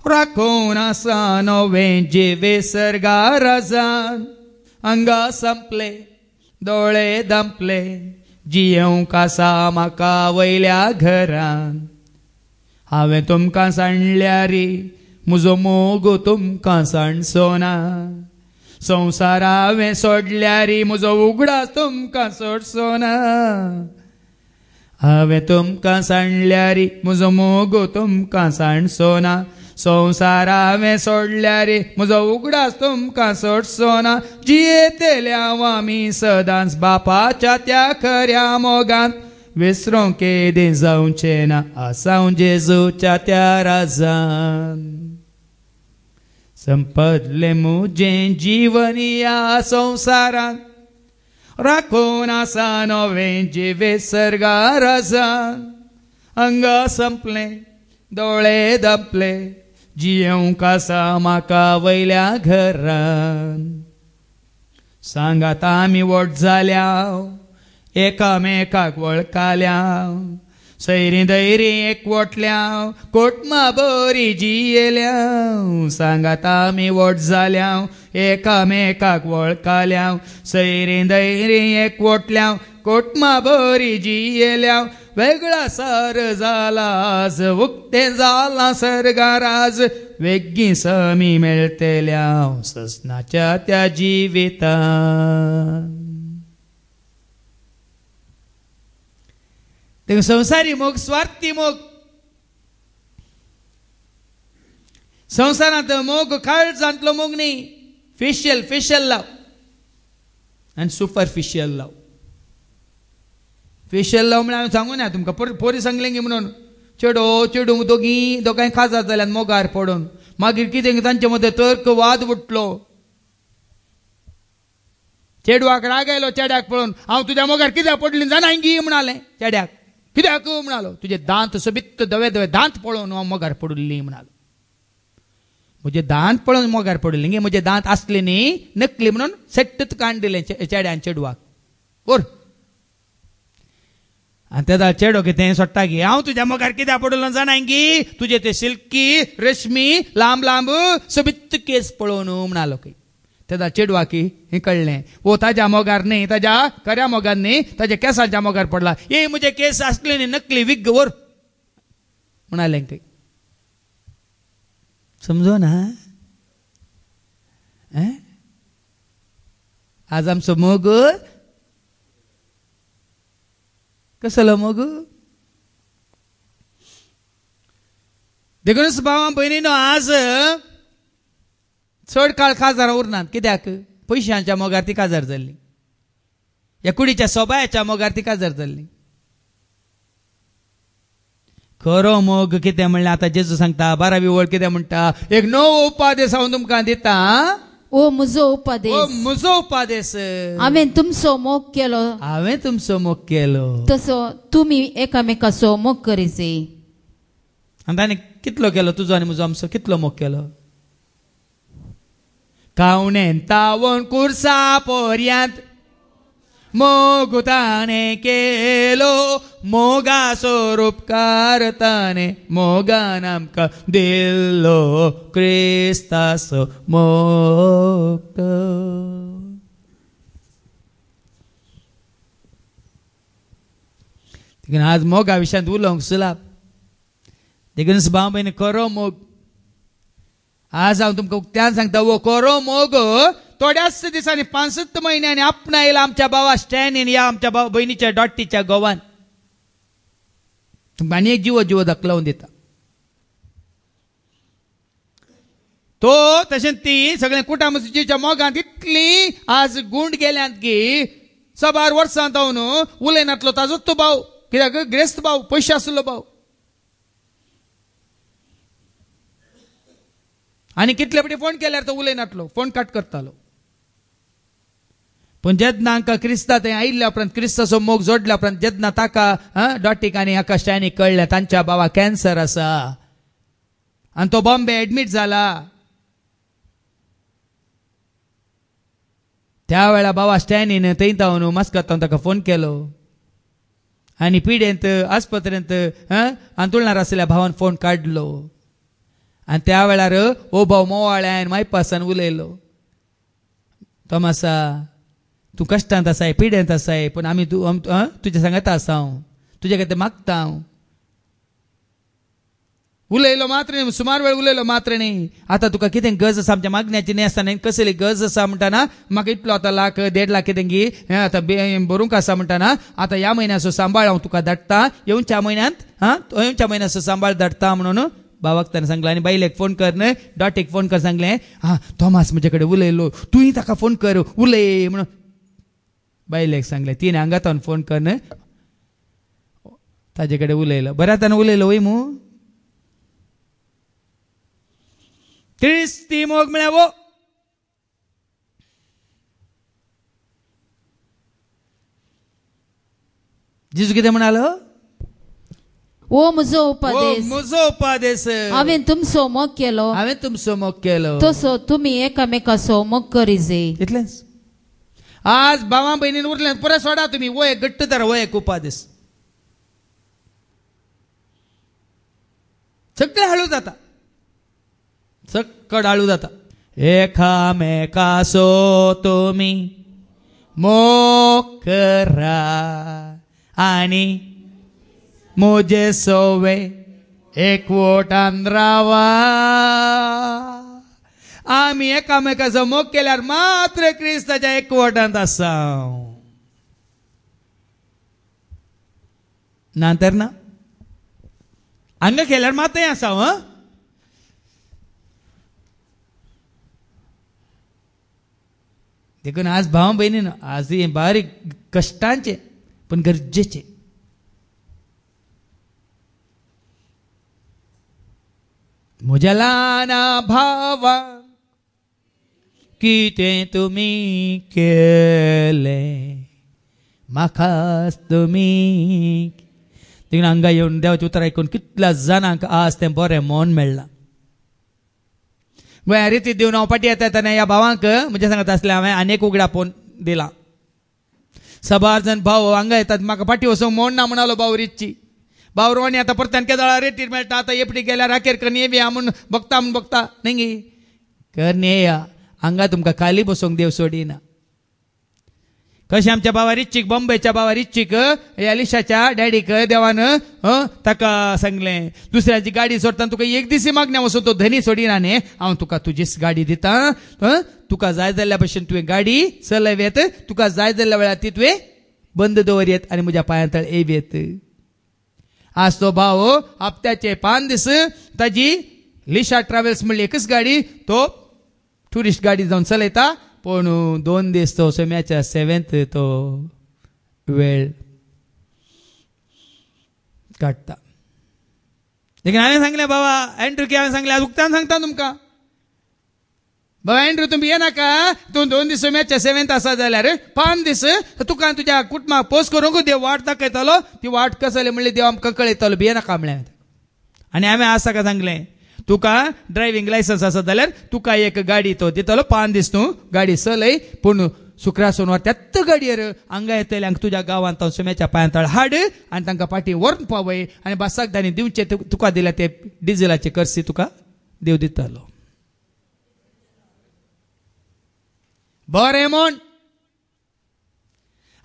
राखून आसा नवे जिवे सर्गा राजान अंगा संपले दोळे दंपले जियेवंक आसा म्हाका वयल्या घरान हांवें तुमकां सांडल्या रे म्हजो मोग तुमकां सांडचोना संवसार हांवें सोडल्या रे म्हजो उगडास तुमकां सोडचोना हांवें तुमकां सांडल्या रे म्हजो मोग तुमकां सांडचोना संवसार हांवें सोडल्या रे म्हजो उगडास तुमकां सोडचोना जियेतेले हांव आमी सदांच बापाच्या त्या खऱ्या मोगान विसरूंक केदें जावचें ना आसांव जेजूच्या त्या राजान संपदलें म्हजें जीवन ह्या संवसारान राखून आसा नवें जिवे सर्गा राजान अंगा संपलें दोळे दंपले जियेवंक आसा म्हाका वयल्या घरान सांगात आमी व्हड जाल्या एकामेकाक वळखाल्या सैरी दैरी एकवटल्या कोटमा बरी जियेल्या सांगात आमी व्हड जाल्या एकामेकाक वळखाल्या सैरी दैरी एकवटल्या कोटमा बरी जियेल्या वेगळा सार जाला आज उक्तें जाला सर्गाराज वेगळी समी मेळटल्या ससनाच्या त्या जिवितान ते संवसारी मोग स्वार्थी मोग संवसारांत मोग काळजांतलो मोग न्ही फेशियल लाव आनी सुपरफिशियल लाव फेशियल लाव म्हळ्यार हांवें सांगूं ना तुमकां पोरी सांगलें गी म्हणून चेडू दोगांय खाजार जाल्यात मोगार पडून मागीर कितें तांचे मदें तर्क वाद उठलो चेडवाक राग आयलो चेड्याक पळोवन हांव तुज्या मोगार कित्याक पडली जाणा गी म्हणालें चेड्याक कित्याक म्हणालो तुजे दांत सोबित दवे दांत पळोवन हांव मोगार पडुल्ली म्हणालो म्हजे दांत पळोवन मोगार पडुल्ली गे म्हजे दांत आसले न्ही नकली म्हणून सेट्टच काण दिलें चेड्यान चेडवाक ओर आनी तेदा चेडो कितें सोडटा गे हांव तुज्या मोगार कित्याक पडुल्लो जाणा गी तुजे ते सिल्की रेशमी लांब लांब सोबित केस पळोवन म्हणालो की तेदा चेडवाक हें कळ्ळें वो ताज्या मोगार न्ही ताज्या खऱ्या मोगार न्ही ताज्या केसांच्या मोगार पडला हे म्हजे केस आसले न्ही नकली विग वर म्हणालें की समजो ना आज आमचो मोग कसलो मोग देखूनच भावां भयणीनो आज चड काळ काजार उरनात कित्याक पयशांच्या मोगार ती काजार जाल्ली ह्या कुडीच्या सोबायाच्या मोगार ती काजार जाल्ली खरो मोग कितें म्हणल्यार आतां जेजू सांगता 12वी वळ कितें म्हणटा एक नवो उपादेश हांव तुमकां दिता ओ म्हजो उपादेश हांवें तुमचो मोग केलो तसो तुमी एकामेकाचो मोग करीचे आनी ताणें कितलो केलो तुजो आनी म्हजो आमचो कितलो मोग केलो कावणेन तावोन कुर्सा पर्यंत मोग ताणें केलो मोगा स्वरूपकार ताणें मोगान आमकां दिल्लो क्रिस्ताचो मोग देखून आज मोगा विशयांत उलोवंक सुलाब देखून भाव भयणी खरो मोग आज हांव तुमकां उक्त्यान सांगता वो खरो मोग थोड्याच दिसांनी 5 म्हयन्यांनी आपणा येयला आमच्या भावा स्टॅनीन या आमच्या भाव भयणीच्या डॉट्टीच्या गोवान तुमकां आनी एक जीव दाखलावन दिता तो तशेंच ती सगळें कुटामजीच्या मोगांत इतली आज गुंड गेल्यांत की 12 वर्सां जावन उलयनातलो ताजोच तो भाव कित्याक ग्रेस्त भाव पयशे आसलो भाव आनी कितले फावटी फोन केल्यार तो उलयनातलो फोन कट करतालो पण जेन्ना हांकां क्रिस्ता थंय आयिल्ल्या उपरांत क्रिस्ताचो मोग जोडल्या उपरांत जेन्ना ताका डॉटीक आनी हाका स्टॅनीक कळ्ळें तांच्या भावा कॅन्सर आसा आनी तो बॉम्बे एडमीट जाला त्या वेळा भावा स्टॅनीन थंय तावन मस्कतावन ताका फोन केलो आनी पिड्यांत आस्पत्रेंत आनी तुळणार आसलेल्या भावान फोन काडलो आनी त्या वेळार ओ भाव मोवाळ्यान मायपासान उलयलो, तोमासा तूं कश्टांत आसाय, पिड्यांत आसाय, पूण आमी तुज्या सांगात आसा, हांव तुजे खातीर मागता, हांव उलयलो मात्र न्ही, सुमार वेळ उलयलो मात्र न्ही. आतां तुका कितें गरज आसा आमच्या मागण्याची न्ही आसता न्ही, कसली गरज आसा म्हणटाना म्हाका इतलो आतां 1,00,000-1,50,000 कितें गी भरूंक आसा म्हणटाना आतां ह्या म्हयन्याचो सांबाळ हांव तुका धाडटा, येवच्या म्हयन्यांत येवच्या म्हयन्याचो सांबाळ धाडटा म्हणून भावाक ताणें सांगलें. आनी बायलेक फोन कर न्हय, डॉटेक फोन कर, सांगलें थोमास म्हजे कडेन उलयलो, तुंय ताका फोन कर, उलय म्हणून बायलेक सांगलें. तिणें हांगातावन फोन कर न्हय, ताजे कडेन उलयलो. बरें ताणें उलयलो वय मू ती मोग म्हळ्यार वो जेजू कितें म्हणालो, ओ म्हजो उपदेश, म्हजो उपदेश हांवें तुमचो मोग केलो, हांवें तुमचो मोग केलो, तसो तुमी एकामेकाचो मोग करीजे. इतलेंच. आज भावा बहिणीन उरलें पुरे सोडा तुमी, वो एक घट्ट धरा, वो एक उपदेश. सगळें हळू जाता, सक्कड हळू जाता. एकामेकाचो तुमी मोग करा आनी मोजे सोवे एकवटान रावा. आमी एकामेकाचो मोग केल्यार मात्र क्रिस्ताच्या एकवटांत आसा, नातर ना हांगा केल्यार मात आसा. देखून आज भाव बहिणीन आज हे बारीक कष्टांचे पण गरजेचे. म्हज्या ल्हाना भावा कितें तुमी केलें म्हाकाच तुमी. देखून हांगा येवन देवाचें उतर आयकून कितल्या जाणांक आज तें बरें मन मेळ्ळां. गोंया रिती दिवन हांव पाटी येता तेन्ना ह्या भावांक म्हणजे सांगत आसलें हांवें आनीक उगडा फोन दिला. साबार जण भाव हांगा येतात, म्हाका पाटी वचोंक मोड ना म्हणालो भाव रितची. भाव रोवणी आतां परत्यान केदळा रेटीर मेळटा, आतां एपटी गेल्यार राखेर करनी बी म्हूण बघता म्हूण बघता न्ही करनी येया. हांगा तुमकां खाली बसोवंक देव सोडिना. कशें आमच्या भावा रिच्चीक, बॉम्बेच्या भावा रिच्चीक एलिशाच्या डॅडीक देवान ताका सांगलें दुसऱ्याची गाडी सोडतना तुका एक दिसी मागण्या वचून तो धनी सोडिना न्ही, हांव तुका तुजीच गाडी दिता, तुका जाय जाल्ल्या भशेन तुवें गाडी चलयवेत, तुका जाय जाल्ल्या वेळार ती तुवें बंद दवरयेत आनी म्हज्या पांयां तळ येवेत. आज तो भाव हप्त्याचे 5 दीस ताजी लिशा ट्रॅव्हल्स म्हणली एकच गाडी, तो टुरिस्ट गाडी जावन चलयता, पण 2 दीस तो सोम्याच्या 7th तो वेळ काडटा. देखीन हांवें सांगलें बाबा एंड्रू की हांवें सांगलें आज उक्तान सांगता तुमकां बाबा एंड्रू तुमी येनाका, तूं 2 दीस सोम्याच्या 7th आसा जाल्यार 5 दीस तुका तुज्या कुटुंबाक पोस करूंक देव वाट दाखयतलो, ती वाट कसली म्हणली देव आमकां कळयतलो, भियेनाका म्हणलें. आनी हांवें आज ताका सांगलें तुका ड्रायव्हिंग लायसन्स आसा जाल्यार तुका एक गाडी तो दितलो, 5 दीस तूं गाडी चलय, पूण शुक्रार सोनवार त्याच गाडयेर हांगा येतल्यांक तुज्या गांवांत तो सोम्याच्या पांयां तळ हाड आनी तांकां पाटी व्हरून पावय आनी बसाक तांणी दिवचे तुका दिल्या ते डिझेलाचे कर्सी तुका देव दितलो. बरें म्हण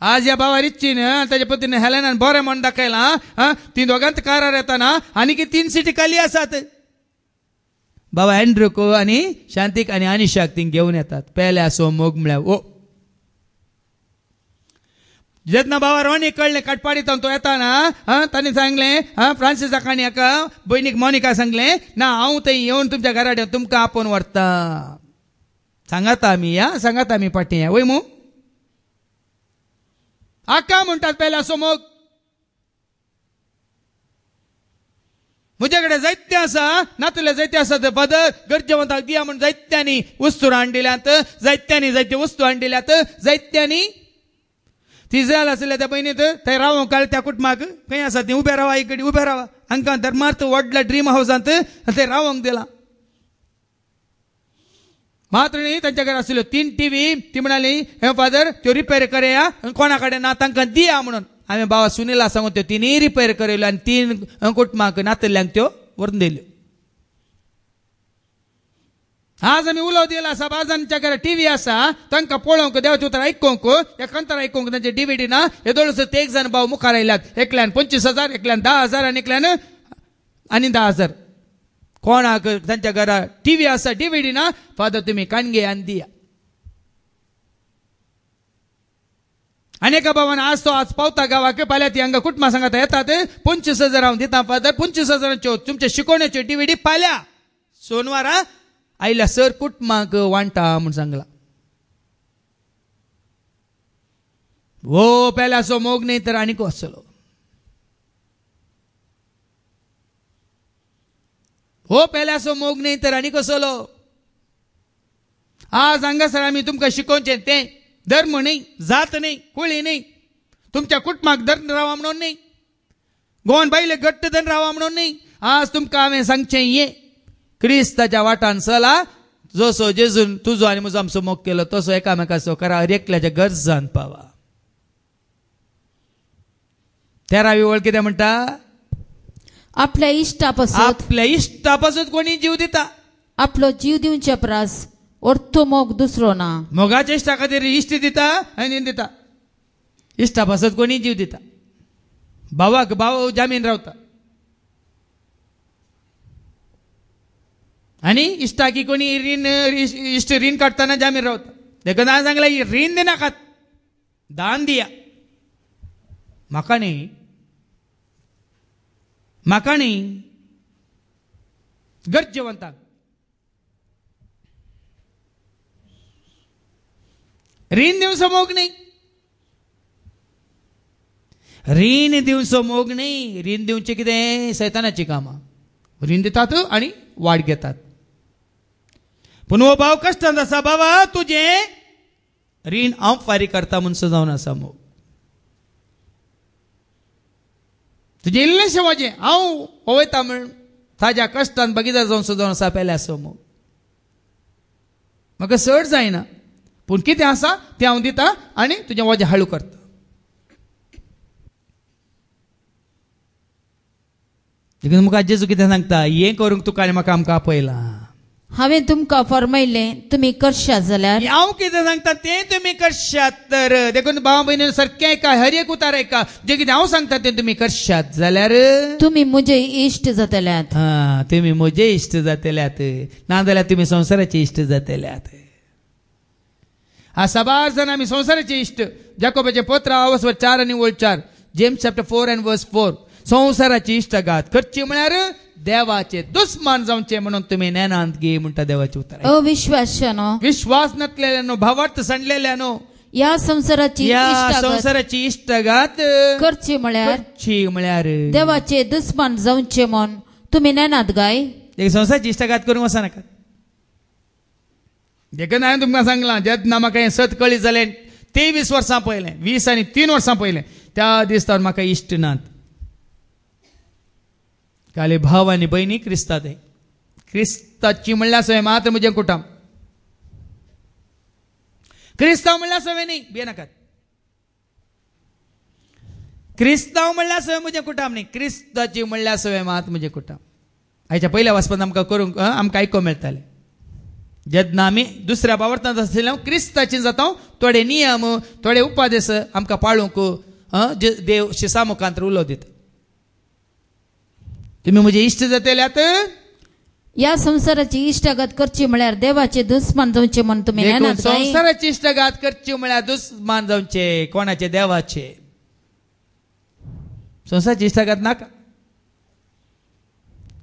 आज ह्या भावा रिच्चीन ताच्या पत्नीन हेलेनान बरें म्हण दाखयलां. ती दोगांत कारार येताना आनी 3 सिटी खाली आसात. बाबा एंड्रूक आनी शांतीक आनी अनिशाक ती घेवन येतात. पेल्या सो मोग म्हळ्यार ओ जेन्ना बाबा रोणी कळ्ळें काटपाडीत तो येताना तांणी सांगलें फ्रांसिसाक आनी हाका भयणीक मोनिका सांगलें ना हांव थंय येवन तुमच्या घराड तुमकां आपोवन व्हरता. सांगात आमी सांगात आमी पाटी या वय मू आका म्हणटात पेल्या सो मोग. म्हजे कडेन जायते आसा नातले जायते आसा ते फादर गरजेवंताक दिया म्हण जायत्यांनी वस्तू हाडिल्यांत, जायत्यांनी जायत्यो वस्तू हाडिल्ल्यात, जायत्यांनी ती जाय आसल्या त्या पयलींत थंय रावोंक काळ त्या कुटुंबाक खंय आसा ती उबे रावा एक घडी उबे रावा हांकां धर्मार्थ व्हडल्या ड्रीम हावसांत थंय रावोंक दिला. मात्र न्ही तांच्या घरा आसल्यो 3 TV ती म्हणाली हे फादर त्यो रिपेर करया कोणा कडेन ना तांकां दिया म्हणून. हांवें भावा सुनीला सांगून त्यो तिनूय रिपेर करेल्यो आनी 3 कुटुंबांक नातल्यांक त्यो व्हरून दिल्यो. आज आमी उलोव दिला आसा बाजारांच्या घरा टीव्ही आसा तांकां पळोवंक देवाचें उतर आयकूंक एकांतर आयकूंक तांचे DVD ना. हे दोन एक जाण भाव मुखार आयल्यात. एकल्यान 25,000 एकल्यान 10,000 आनी एकल्यान आनी 10,000. कोणाक तांच्या घरा टीव्ही आसा DVD ना फादर तुमी काणगे आनी दिया. आनी एका भावान आज पावता गावाक फाल्यां ती हांगा कुटुंबां सांगात येतात 25,000 हांव दिता फादर 25,000च्यो तुमच्या शिकोवण्याच्यो DVD फाल्यां सोनवारा आयल्या सर कुटुंबांक वांटा म्हूण सांगला. वो पेल्याचो मोग न्ही तर आनीक आसलो. हो पेल्याचो मोग न्ही तर आनीक आसलो. आज हांगासर आमी तुमकां शिकोवचें तें धर्म न्ही, जात न्ही, कुळी न्ही, तुमच्या कुटुंबाक धर्म रावा म्हणून न्ही, गोवन बायले घट्ट धन रावा म्हणून न्ही. आज तुमकां हांवें सांगचें ये क्रिस्ताच्या वाटान चला. जसो जेजून तुजो आनी म्हजो आमचो मोग केलो तसो एकामेकाचो करा. हर एकल्याच्या गरजान पावा. 13वी ओळ कितें म्हणटा? आपल्या इश्टापासून कोणी जीव दिता. आपलो जीव दिवचे प्रास ओर्थो मोग दुसरो ना. मोगाच्या इश्टा खातीर इश्ट दिता आनी दिता. इश्टापासून कोणी जीव दिता. भावाक भाव जामीन रावता आनी इश्टाकी कोणी इश्ट रीण काडटना जामीन रावता. देखून हांवें सांगला रीण दिनाकात, दान दिया. म्हाका न्ही गरजेवंतांक रीण दिवचो मोग न्ही. रीण दिवचो मोग न्ही. रीण दिवचें कितें? सैतानाची कामां. रीण दितात आनी वाड घेतात. पूण हो भाव कश्टांत आसा. बाबा तुजें रीण हांव फारीक करता म्हणून सजावन आसा मोग. तुजें इल्लेशें वजें हांव वयता म्हण ताज्या कश्टान भागीदार जावन सजावन आसा पेल्याचो मोग. म्हाका चड जायना पूण कितें आसा तें हांव दिता आनी तुजें वजें हळू करता. देखून म्हाका जेजू कितें सांगता? हें करूंक तुका आनी म्हाका आमकां आपयलां. हांवें तुमकां फरमायलें तुमी करशात जाल्यार हांव कितें सांगता तें तुमी करशात. तर देखून भाव भयणी सारकें ऐका. हर एक उतार ऐका. जें कितें हांव सांगता तें तुमी करशात जाल्यार तुमी म्हजे इश्ट जातल्यात. तुमी म्हजे इश्ट जातल्यात. नाजाल्यार तुमी संवसाराचे इश्ट जातल्यात. साबार जाण आमी संवसाराचे इश्ट. जाकोबाचे पत्र 4 आनी 4 जेम्स चॅप्टर 4 and verse 4 संवसाराची इश्टगात करची म्हळ्यार देवाचे दुस्मान जावचे म्हणून तुमी नेनांत घे म्हणटा देवाचे उतर. अविश्वासानो विश्वास नसलेल्यानो भावार्थ सांडलेल्यानो या संसाराची इश्टगात करची म्हळ्यार देवाचे दुस्मान जावचे म्हूण तुमी नेनात गाय. संसाराची इश्टगात करूंक वचनाका. देखून हांवें तुमकां सांगलां जेन्ना म्हाका हें सत कळ्ळी जालें 23 वर्सां पयलें 20 आनी 3 वर्सां पयलें त्या दिसता म्हाका इश्ट नात. काले भाव आनी भयणी क्रिस्तात. क्रिस्ताची म्हणल्यार सवय मात्र म्हजें कुटुंब. क्रिस्तांव म्हणल्यार सवय न्ही भियेनाकात. क्रिस्तांव म्हणल्यार सवय म्हजें कुटुंब न्ही. क्रिस्ताची म्हणल्यार सवय मात म्हजें कुटुंब. हाच्या पयल्या वचपान आमकां करूंक आमकां आयकूंक मेळटालें. जेन्ना आमी दुसऱ्या भावार्थांत आसलेले क्रिस्ताची जाता थोडे नियम थोडे उपादेश आमकां पाळूंक देव शिसामुखांतर उलो दिता. तुमी म्हजे इश्ट जातल्यात. या संसाराची इश्टगात करची म्हळ्यार देवाचे दुस्मान जावचे म्हूण तुमी नेनात. संसाराची इश्टगात करची म्हळ्यार दुस्मान जावचे कोणाचे? देवाचे. संसाराची इश्टगात नाका.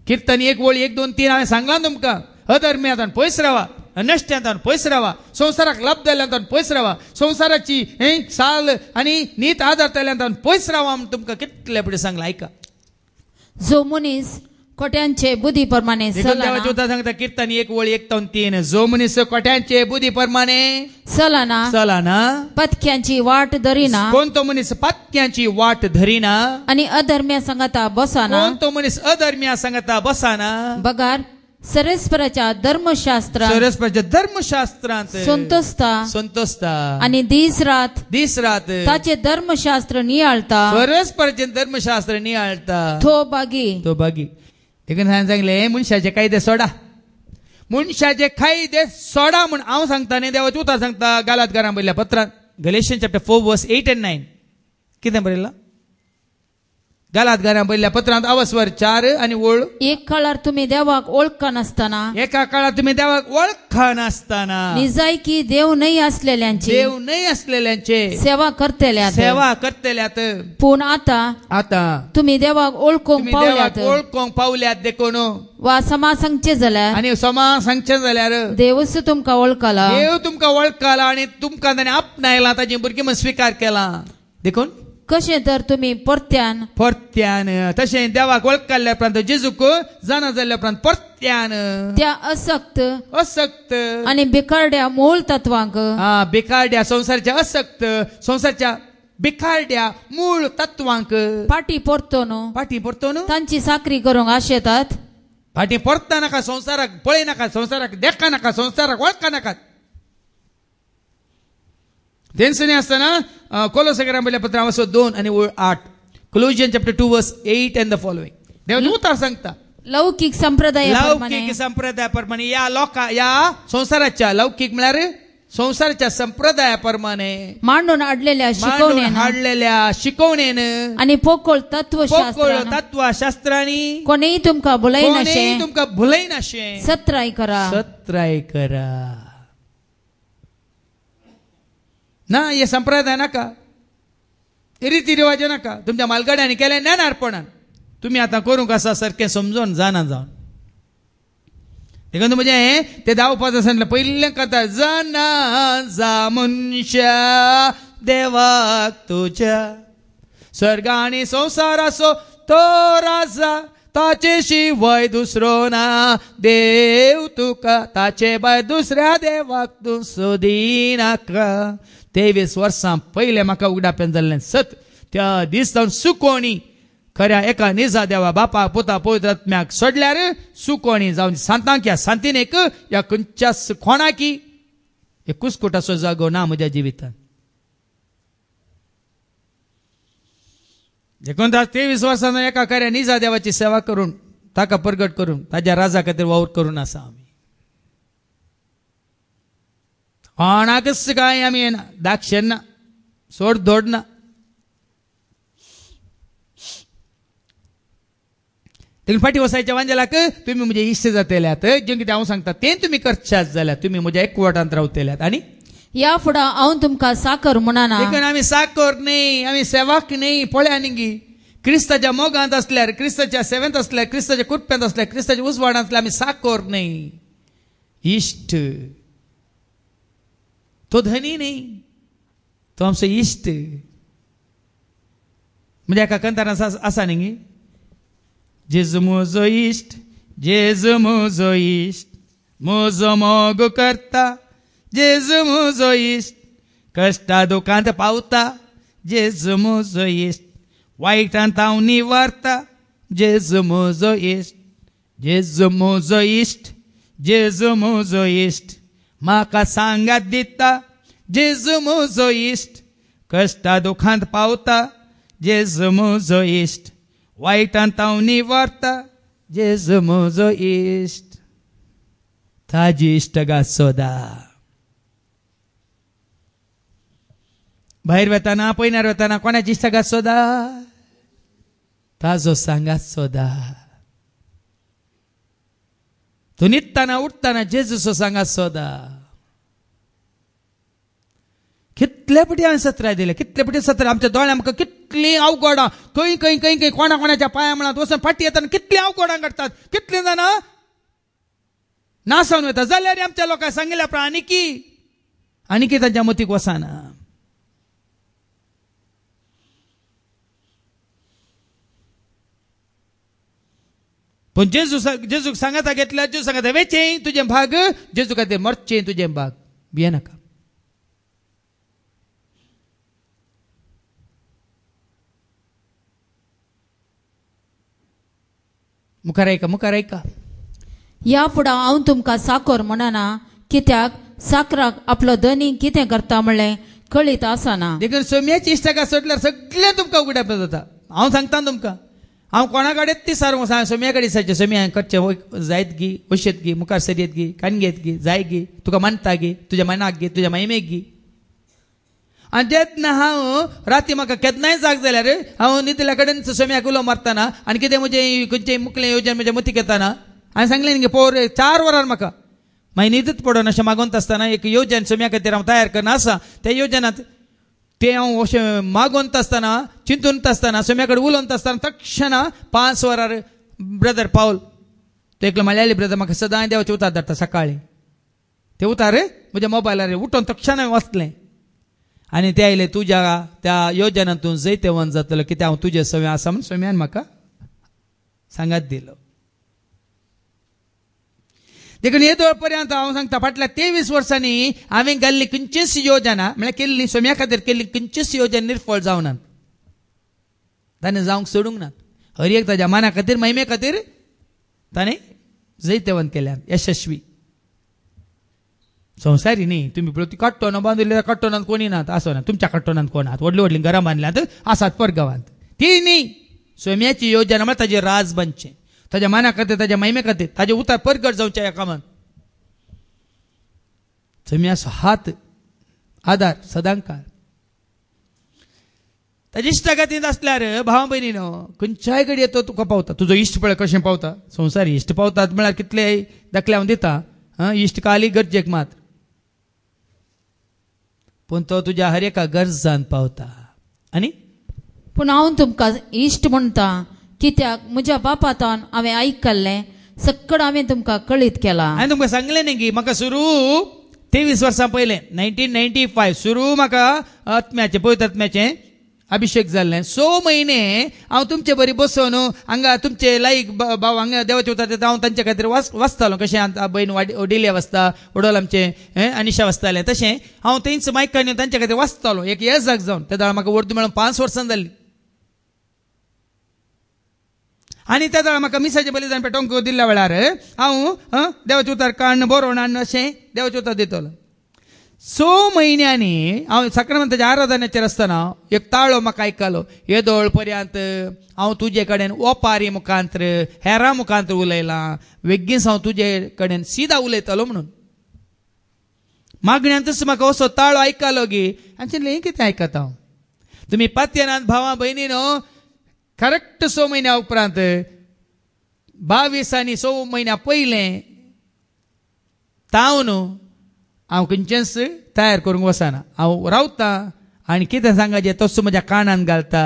कीर्तन 1 वळी 1 2 3 हांवें सांगलां तुमकां. अधर्म्यांतल्यान पयस रावा, अनश्ट्यांतल्यान पयस रावा, संवसाराक लाभ जाल्ल्यान पयस रावा, संवसाराची साल आनी नीत आदारतल्यान पयस रावा म्हूण तुमकां कितले फुडें सांगलां. आयका. जो मनीस कोट्यांचे बुद्धी प्रमाणे सांगता कीर्तन 1 वळी 1 2 3 जो मनीस कोट्यांचे बुद्धी प्रमाणे चलना पथक्यांची वाट धरिना. कोणतो मनीस पथक्यांची वाट धरिना आणि अधर्म्या संगता बसाना. कोणतो मनीस अधर्म्या संगता बसाना. बगार सर्वेस्पराच्या धर्मशास्त्रांत सरस्वतीच्या धर्मशास्त्रांत संतोसता आणि दीस रात ताचे धर्मशास्त्र नियाळता सरस्वतीचे धर्मशास्त्र नियाळता तो बागी देखून सांगले मनशाचे कायदे सोडा, मनशाचे कायदे सोडा म्हण हांव सांगता न्ही. देवाचे उतार सांगता गालातकारां बरयल्या पत्रांत, गलेशियन चॅप्टर 4 वर्स 8 and 9 कितें बरयलां? गालातकारां बरयल्या पत्रांत अवस्वर 4 आणि ओळ. एक काळार तुम्ही देवाक वळखा नासतना, एका काळात तुम्ही देवाक वळखा नासतना निजायकी देव नाही असलेल्यांचे सेवा करतेल्यात. पूण आता तुम्ही देवाक वळखूंक पावल्यात देखून वा समा सांगचे जाल्यार आणि समा सांगचे जाल्यार देवच तुमकां वळखला, देव तुमकां वळखला आणि तुमकां ताणें आपणायला, ताची भुरगीं म्हूण स्विकार केला. देखून कशें तर तुम्ही परत्यान तशें देवाक वळखल्या उपरांत जेजूक जाणा जाल्ल्या उपरांत परत्यान त्या असक्त आणि बेकारड्या मूळ तत्वांक बेकारड्या संसारच्या बेकारड्या मूळ तत्वांक पाटी परतोन तांची साकरी करूंक आशेतात. फाटी परता नाका, संसाराक पळय नाका, संसाराक देखा नाका, संसाराक वळखा नाकात. तेन्सनी आसतना कोलोसांकरां बरयल्या पत्रांत अवस्वर 2 आणि ओळ 8, कोलोसियन चॅप्टर 2 वर्स 8 and the following. देवाचे उतार सांगता लौकिक संप्रदाय प्रमाणे या संसाराच्या लौकिक म्हळ्यार संसाराच्या संप्रदाया प्रमाणे मांडून हाडलेल्या शिकवणेन आणि पोकळ तत्वशास्त्रांनी कोणीय तुमकां भुलय नाशे सत्राय करा. ना हे संप्रदाय नाका, रिती रिवाज नाका. तुमच्या मालगड्यांनी केले ज्ञानार्पणान तुम्ही आता करूंक आसा सारखें समजून जावन देखून म्हणजे ते धांवपाच आसा पयलें कथा जाणा जा मनशा देवाक तुज्या स्वर्ग आनी संसार असो तो राजा ताचे शिवाय दुसरो ना. देव तुका ताचे भायर दुसऱ्या देवाक तूं सोदी नाका. 23 वर्सां पयलें म्हाका उगडाप्यान जाल्लें सत त्या दीस जावन सुकोवणी खऱ्या एका निजा देवा बापा पुता पवित्र आत्म्याक सोडल्यार सुकोवणी जावन सांतांक या सांतिनेक या खंयच्या कोणाकी एक कुस्कुटाचो जागो ना म्हज्या जिवितांत. देखून 23 वर्सां एका खऱ्या निजा देवाची सेवा करून ताका प्रगट करून ताज्या राजा खातीर वावर करून आसा आमी. कोणाकच काय आमी येना, दाक्षण ना, सोड धोड ना. देखून फाटी वसायच्या वांजेलाक तुम्ही म्हजे इश्ट जातल्यात, जें कितें हांव सांगता तें तुमी करच्यात जाल्यार तुमी म्हज्या एकवटांत रावतल्यात. आनी या फुडा हांव तुमकां साकर म्हणना. देखून आमी साकर न्ही, आमी सेवाक न्ही. पळय आनी क्रिस्ताच्या मोगांत असल्यार, क्रिस्ताच्या सेवेंत असल्यार, क्रिस्ताच्या कुरप्यांत असल्यार, क्रिस्ताच्या उजवाडांत असल्यार आमी साकर न्ही, इश्ट. तो धनी न्ही, तो आमचो इश्ट. म्हणजे एका कंतान आसा न्ही, जेजू म्हजो इश्ट, जेजू म्हजो इश्ट, म्हजो मोग करता, जेजू म्हजो इश्ट, कश्टा दुखांत पावता, जेजू म्हजो इश्ट, वायटांत हांव निवारता, जेजू म्हजो इश्ट, जेजू म्हजो इश्ट, जेजू म्हजो इश्ट, म्हाका सांगात दिता, जेजू म्हजो इश्ट, कश्टा दुखांत पावता, जेजू म्हजो इश्ट, वायटांत हांव निवारता, जेजू म्हजो इश्ट. ताजी इश्टगात सोदा. भायर वेताना पयनार वेताना कोणाची इश्टगात सोदा? ताजो सांगात सोदा. तूं न्हिदताना उठताना जेजूचो सांगात सोदा. कितले पटी हांवें सत्राय दिले, कितले पटी सत्र आमच्या दोळ्यां आमकां कितलीं अवघडां खंय खंय खंय खंय कोणाच्या पांया मळांत वचून फाटी येताना कितलीं अवघडां घडटात. कितलीं जाणां नासावन वता जाल्यार आमच्या लोकांक सांगिल्ल्या प्रमाणे आनी तांच्या मतीक वचना. पण जेजूक सांगाता घेतल्या, जेजू सांगाता वेचें तुजें भाग, जेजू खातीर मरचें तुजें भाग. भियेनाका. मुखार ऐका. ह्या फुडां हांव तुमकां साकोर म्हणना, कित्याक साकराक आपलो धनी कितें करता म्हणलें कळीत आसना. देखून सोम्याची इश्टाका सोडल्यार सगळें तुमकां उगडाप जाता. हांव सांगता तुमकां, हांव कोणा कडेन ती सारूंक सांग सोम्या कडेन दिसाचें सोम्या करचें जायत गी, वशेत गी, मुखार सरयत गी, काणगेत गी, जाय गी, तुका मानता गी, तुज्या मनाक गी, तुज्या महिमेक गी. आनी तेन्ना हांव राती म्हाका केन्नाय जाग जाल्यार हांव न्हिदल्या कडेन सोम्याक उलो मारतना आनी कितें म्हजें खंयचें मुखलें येवजन म्हज्या मतीक येताना हांवें सांगलें न्ही पोर 4 वरां म्हाका मागीर न्हिदत पडोन अशें मागोंत आसतना एक येवजन सोम्या खातीर हांव तयार करना आसा. त्या येवजनांत ते हांव अशें मागोंत आसतना चिंतून आसतना सोम्या कडेन उलोवंत आसतना तक्षणा 5 वरार ब्रदर पावल तो एकलो मल्याळी ब्रदर म्हाका सदां देवाचे उतार धाडटा सकाळीं. ते उतार म्हज्या मोबायलार उठोवन तक्षण हांवें वाचलें आनी ते आयले तुज्या त्या योजनांतून जैतवंत जातलो कित्याक हांव तुजे सवे आसा म्हूण सोम्यान म्हाका सांगात दिलो. देखून हे दोळ पर्यंत हांव सांगता फाटल्या 23 वर्सांनी हांवें घाल्ली खंयचीच योजना म्हळ्यार केल्ली सोम्या खातीर केल्ली खंयचीच योजना निर्फळ जावनात, ताणें जावंक सोडूंक नात. हर एक ताज्या मना खातीर महिमे खातीर ताणें जैतवंत केल्यात, यशस्वी. संवसारी न्ही तुमी पळय ती काट्टोनां बांदिल्ली काट्टोनांत कोणी नात आसना, तुमच्या काट्टोनांत कोण आहात, व्हडलीं व्हडलीं घरां बांदल्यांत आसात परगांवांत. ती न्ही सोम्याची योजना म्हळ्यार ताजें राज बांदचें, ताज्या मना खातीर ताज्या महिमे खातीर ताजे उतार परगट जावचे ह्या कामांत. सोम्याचो हात आदार सदां काळ ताजे इश्टा खातीर आसल्यार भावा भयणीनो खंयच्याय घडये तो तुका पावता. तुजो इश्ट पळय कशें पावता, संवसारी इश्ट पावतात म्हळ्यार कितले दाखले हांव दिता. इश्ट काली गरजेक मात पूण तो तुज्या हर एका गरजान पावता. आनी पूण हांव तुमकां इश्ट म्हणटा कित्याक म्हज्या बापातान हांवें आयकल्लें सक्कड हांवें तुमकां कळीत केलां. हांवें तुमकां सांगलें न्ही की म्हाका सुरू 23 वर्सां पयलें 1995 सुरू म्हाका आत्म्याचें पवित्र आत्म्याचें अभिषेक जाल्लें. 6 म्हयने हांव तुमचे बरी बसून हांगा तुमचे लायक भाव हांगा देवाचे उतर हांव तांचे खातीर वाचतालो. कशें भयण ओडिल्या वाचता, वडोल आमचे अनिशा वाचतालें तशें हांव थंयच मायकान येवन तांचे खातीर वाचतालो एक येसाक जावन. त्या दाळ म्हाका वर्द मेळून 5 वर्सां जाल्लीं. आनी त्या दाळ म्हाका मिसाचें बलिदान पेटोवंक दिल्ल्या वेळार हांव देवाचे उतार काडून बरोवन आनी अशें देवाचे उतार दितलो. 6 म्हयन्यांनी हांव सक्रामंताच्या आराधनाचेर आसतना एक ताळो म्हाका आयकलो. हे दोळ पर्यंत हांव तुजे कडेन ओपारी मुखांतर हेरां मुखांतर उलयलां, वेगीस हांव तुजे कडेन सिदा उलयतलो म्हणून. मागण्यांतच म्हाका असो ताळो आयकलो गी. आनी हें कितें आयकता हांव. तुमी पातयेनात भावा भयणीनो करेक्ट 6 म्हयन्या उपरांत 22 आनी 6 म्हयन्या पयलें तावन हांव खंयचेंच तयार करूंक वचना. हांव रावतां आनी कितें सांगाचें तसो म्हज्या कानांत घालता.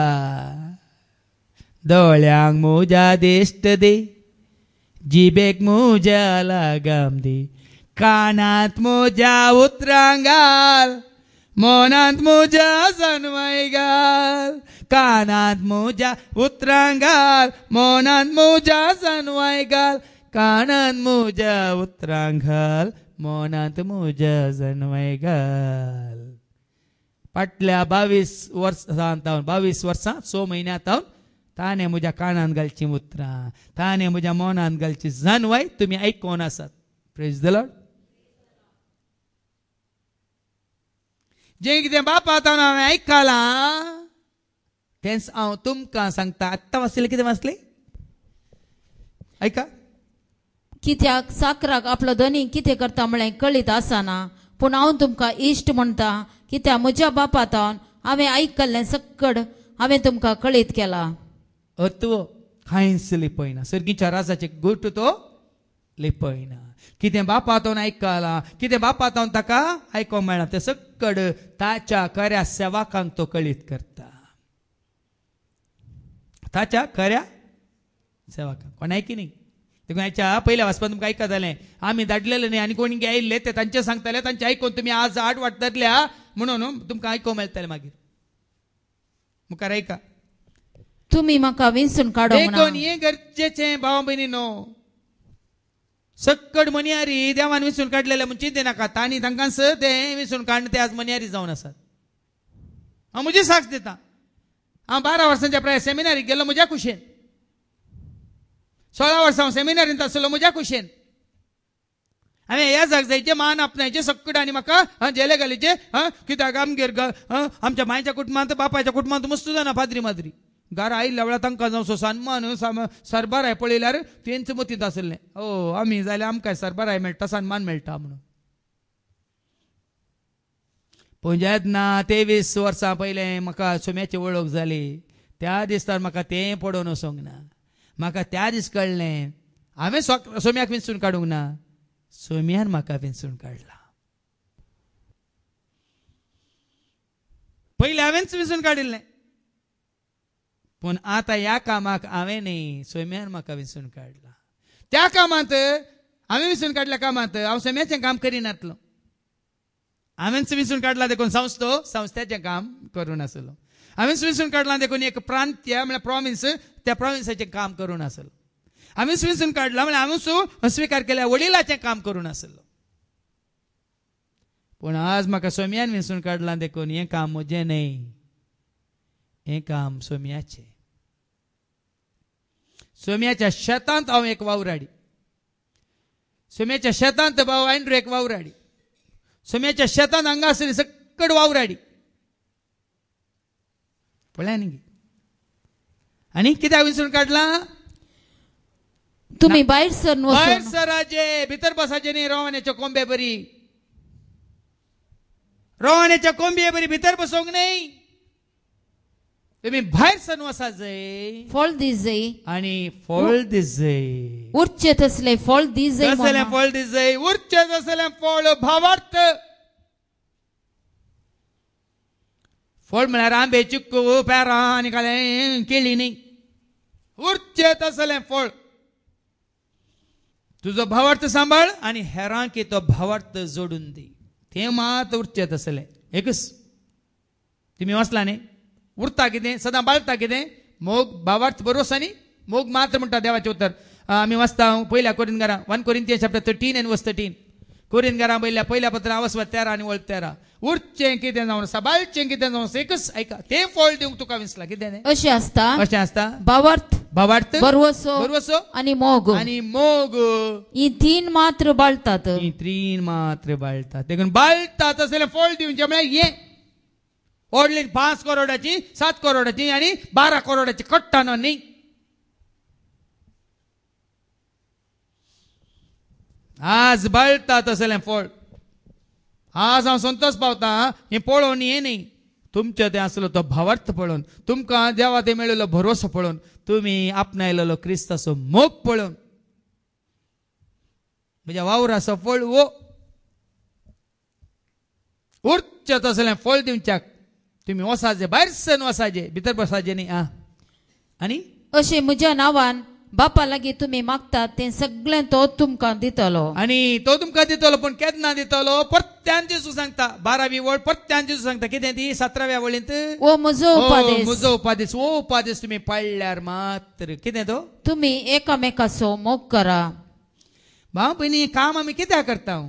दोळ्यांक म्हज्या दिश्ट दे, जिबेक म्हज्या लागाम दे, कानांत म्हज्या उतरां घाल, मनांत म्हज्या जानवाय घाल. कानांत म्हज्या उतरां घाल, मनांत म्हज्या जानवाय घाल, कानांत म्हज्या उतरां घाल, मनांत म्हज्या जानवाय घाल. फाटल्या 22 वर्सां 6 म्हयन्यांत हांव ताणें म्हज्या कानांत घालचीं उतरां, ताणें म्हज्या मनांत घालची जानवाय तुमी आयकोन आसात. Praise the Lord. जें कितें बापातान हांवें आयकलां तेंच हांव तुमकां सांगता. आत्तां वाचलें कितें वाचलें ऐका. कित्याक साकराक आपलो धनी कितें करता म्हळें कळीत आसना, पूण हांव तुमकां इश्ट म्हणटा कित्याक म्हज्या बापातान हांवें आयकल्लें सक्कड हांवें तुमकां कळीत केलां. अत्व कांयच लिपयना, सर्गीच्या राजाचे गोठ तो लिपयना. कितें बापातान आयकलां, कितें बापातान ताका आयकोंक मेळना तें सक्कड ताच्या खऱ्या सेवाकांक तो कळीत करता. ताच्या खऱ्या सेवाकांक कोण आयकी न्ही. देखून हाच्या पयल्या वाचपाक तुमकां आयकत जालें आमी धाडलेले न्ही आनी कोणी आयिल्ले ते तांचे सांगताले, तांचे आयकून तुमी आज आडवाट धरल्या म्हणून तुमकां आयकोंक मेळटलें. मागीर मुखार ऐका. तुमी म्हाका विंचून काडूंक ना. देखून हें गरजेचें भावा भयणीनो. सक्कड मनियारी देवान विंचून काडलेले म्हूण चिंते नाका. तांणी तांकांच तें विंचून काडून ते आज मनियारी जावन आसात. हांव म्हजी साक्ष दितां. हांव 12 वर्सांच्या प्राय सेमिनारीक गेलो म्हज्या कुशेन. 16 वर्सां हांव सेमिनारींत आसलो म्हज्या कुशेन. हांवें ह्या जागजायचे मान आपणायचे सगळे आनी म्हाका जेले घालीचे कित्याक आमगेर आमच्या मायच्या कुटुंबांत बापायच्या कुटुंबांत मस्त जाना फादरी मादरी घरा आयिल्ल्या वेळार तांकां जावं सन्मान सरबाराय पळयल्यार तेंच मतींत आसलें आमी जाल्यार आमकां सरबाराय मेळटा सन्मान मेळटा म्हणून. पूण जेन्ना 23 वर्सां पयलें म्हाका सोम्याची वळख जाली त्या दिसतार म्हाका तें पडोवन वचोंक ना. म्हाका त्या दीस कळ्ळें हांवें सोम्याक विंचून काडूंक ना, सोम्यान म्हाका विंचून काडला. पयलीं हांवेंच विंचून काडिल्लें पूण आतां ह्या कामाक हांवें न्ही सोम्यान म्हाका विंचून काडला. त्या कामांत हांवें विंचून काडल्या कामांत हांव सोम्याचें काम करिनासलो. हांवेंच विंचून काडला देखून संस्थेचें काम करूं नासलो. हांवेंच विंचून काडला देखून एक प्रांत्य म्हळ्यार प्रॉविन्स त्या प्रॉविन्साचें काम करूं नासलो. हांवेंच विंचून काडला म्हळ्यार हांवेंच स्विकार केल्या वडिलाचें काम करूं नासलो. पूण आज म्हाका सोम्यान विंचून काडला देखून हें काम म्हजें न्ही, हें काम सोम्याचें. सोम्याच्या शेतांत हांव एक वावराडी, सोम्याच्या शेतांत भाव एंड्रू एक वावराडी, सोम्याच्या शेतांत हांगासर सकड वावराडी पळया न्ही. आनी कित्याक विंचून काडला? तुम्ही भायर सराचे भितर बसाचे न्ही. रवान्याच्या कोंबे बरी, रवान्याच्या कोंबे बरी भितर बसोंक न्ही. तुम्ही भायर सर वसा जाय, फळ दिसय आनी फळ दिसय. उरचे तसले फळ दिसय, फळ दिसय. उरचे तसले फळ भावार्थ. फळ म्हळ्यार आंबे चिक्कू पेरां आनी केळी न्ही. उरचे तसले फळ. तुजो भावार्थ सांबाळ आनी हेरांक तो भावार्थ जोडून दी. ते मात उरचे तसले. एकच तुम्ही वाचला न्ही. उरता कितें सदां बाळटा कितें मोग भावार्थ बरोबर आसा न्ही. मोग मात्र म्हणटा देवाचें उतर. आमी वाचता पयल्या कोरिंथीकांत 1 Corinthians chapter 13 and verse 13. कोरिंथीकांत पयल्या पत्र 13 आनी 13. उरचें कितें जावन आसा, बाळचें कितें जावन आसा, एकच आयका तें फळ दिवंक तुका विंचला. कितें न्ही अशें आसता. भावार्थ बरवसो आनी मोग ही 3 मात्र बाळटात. ही 3 मात्र बाळटात. देखून बाळटात असलें फळ दिवचें म्हळ्यार हें व्हडली 5 करोडाची 7 करोडाची आनी 12 करोडाची कट्टानो न्ही. आज बाळटात असलें फळ. आज हांव संतोश पावता हें पळोवन हें न्ही, तुमचें तें आसलो तो भावार्थ पळोवन, तुमकां देवा ते मेळिल्लो भरवसो पळोवन, तुमी आपणायलेलो क्रिस्ताचो मोग पळोवन, म्हज्या वावराचो फळ वो उरचें तसलें फळ दिवच्याक तुम्ही वसाचे, भायर सर वसाचे, भितर बसाचे न्ही. आनी अशें म्हज्या नांवान बापा लागीं तुमी मागतात तें सगळें तो तुमकां दितलो. आनी तो तुमकां दितलो. पूण केन्ना दितलो? परत्यान जेजू सांगता 12वी वळ परत्यान जेजू सांगता. कितें ती 17व्या वळींत ओ म्हजो उपादेश वो उपादेश तुमी पाळल्यार मात्र कितें तो तुमी एकामेकाचो मोग करा. भाव भयणी काम आमी कित्याक करता?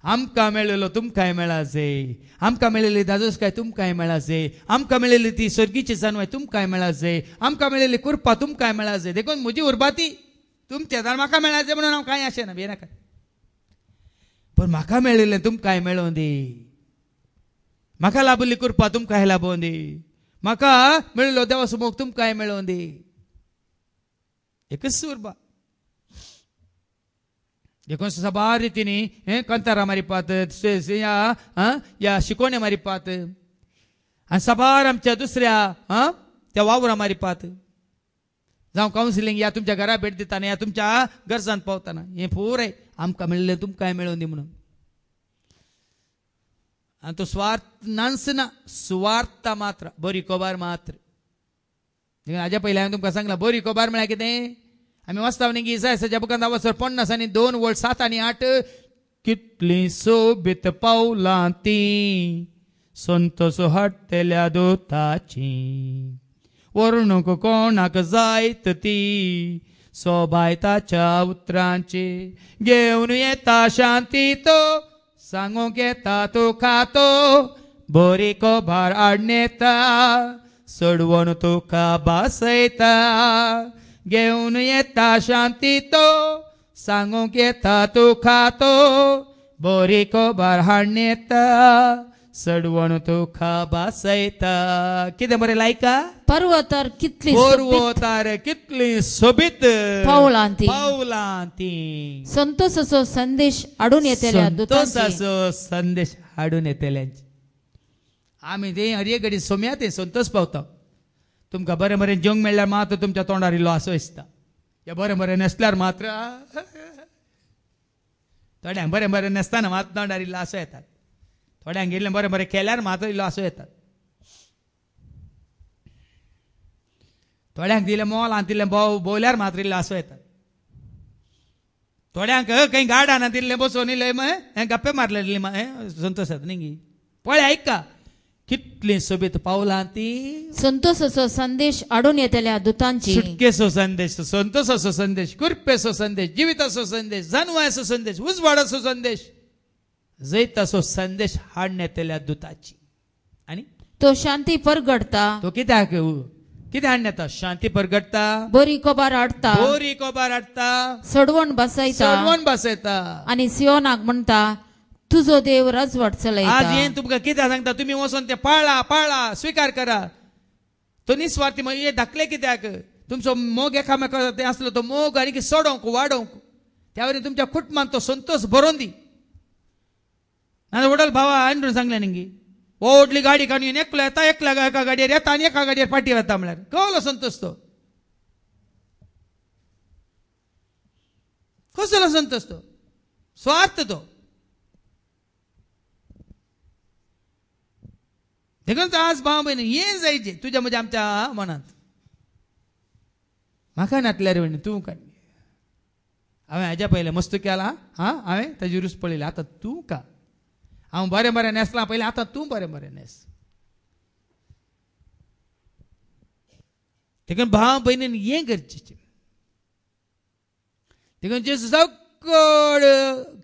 आमकां मेळिल्लो तुमकांय मेळा जाय, आमकां मेळिल्ली दादोसकाय तुमकांय मेळा जाय, आमकां मेळिल्ली ती स्वर्गीची जानवाय तुमकांय मेळा जाय, आमकां मेळिल्ली कृपा तुमकांय मेळा जाय. देखून म्हजी उर्बाती तुमच्या दार म्हाका मेळा जाय म्हणून हांव कांय आशेना भियेनाका. पण म्हाका मेळिल्लें तुमकांय मेळोवन दी. म्हाका लाभिल्ली कृपा तुमकांय लाभोवन दी. म्हाका मेळिल्लो देवाचो मोग तुमकांय मेळोवन दी. एकच उर्बा. देखून सबार रितीनी कंतारा मारिपात, या शिकोण्या मारिपात आनी सबार आमच्या दुसऱ्या त्या वावरा मारिपात, जावं कावन्सिलींग या तुमच्या घरा भेट दिताना या तुमच्या गरजांत पावताना हें पुराय आमकां मेळिल्लें तुमकांय मेळोवन दी म्हणून. आनी तो स्वार्थ नासना, सुवार्थ मात्र, बरी कोबार मात्र. हाज्या पयलीं हांवें तुमकां सांगलां बरी कोबार म्हळ्यार कितें? आमी वाचता न्ही की इसायाच्या बुकांत वाचल्यार 50 आनी 2 वळ 7 आनी 8 कितलीं सोबीत पावलां तीं संतोश हाडटल्या दोताची, वर्णूक कोणाक जायत ती सोबाय ताच्या उतरांची. घेवन येता शांती तो, सांगूंक येता तो खातो, बरी कोबार आडनेता, सोडवून तुका बासयता. घेवन येता शांती तो, सांगूंक येता तूं खातो बोरी कोबार हाडून येता सडवण तुका बासयता. कितें बरें लायका पर्वतार कितली पर्वतार कितली सोबीत पावलां ती पावलां ती संतोषाचो संदेश हाडून येतल्या दुतांची. संतोषाचो संदेश हाडून येतल्यांची. आमी ते हर एक घडी सोम्या ते संतोष पावता. तुमकां बरें बरें जेवंक मेळ्ळ्यार मात्र तुमच्या तोंडार इल्लो आसो दिसता. या बरें बरें न्हेसल्यार मात्र थोड्यांक बरें बरें न्हेसतना मात्र तोंडार इल्लो आसो येतात. थोड्यांक इल्लें बरें बरें केल्यार मात्र इल्लो आसो येतात. थोड्यांक दिलें मोल तिल्लें भोवल्यार मात्र इल्लो आसो येतात. थोड्यांक खंय गार्डनांत तिल्लें बसोवन इल्लें गप्पे मारले संतोष येता न्ही. पळय आयका कितली सोबीत पावलां ती. संतोषाचो संदेश हाडून येतल्या दुतांची. सुटकेचो संदेश संतोषाचो संदेश कृपेचो संदेश जिविताचो संदेश जानवायचो संदेश उजवाडाचो संदेश जैताचो संदेश हाडून येतल्या दुताची. आनी तो शांती परगडता. तो कित्याक कितें हाडून येता शांती परगडता बरी कोबार हाडटा बोरी कोबार हाडटा सडवण बसयता सडवण बसयता. आनी सियोनाक म्हणटा तुजो देव राजवट आज चलयता. हें तुमकां कितें सांगता तुमी वचोन तें पाळा पाळा स्विकार करा. तो निस्वार्थी हे धाकले कित्याक तुमचो मोग एकामेका तें आसलो तो मोग आनी सोडोवंक वाडोवंक त्या वरी तुमच्या कुटुंबांत तो संतोष भरोवन दी. नाजाल्यार वडल भावा आनी सांगलें न्ही व्हडली गाडी काडून एकलो येता एकल्या एका गाडयेर येता आनी एका गाडयेर पाटी वता म्हळ्यार कसलो संतोष तो. कसलो संतोष तो स्वार्थ तो. देखून आज भाव भयण हें जायचें तुज्या म्हणजे आमच्या मनांत. म्हाका नाटल्यार म्हण तूं काड हांवें हाज्या पयलें मस्त केला हांवें ताजी रूच पळयली आतां तूं का. हांव बरें बरें न्हेसलां पयलीं आतां तूं बरें बरें न्हेस. देखून भाव भयणीन हें गरजेचें. देखून जेजू सगळ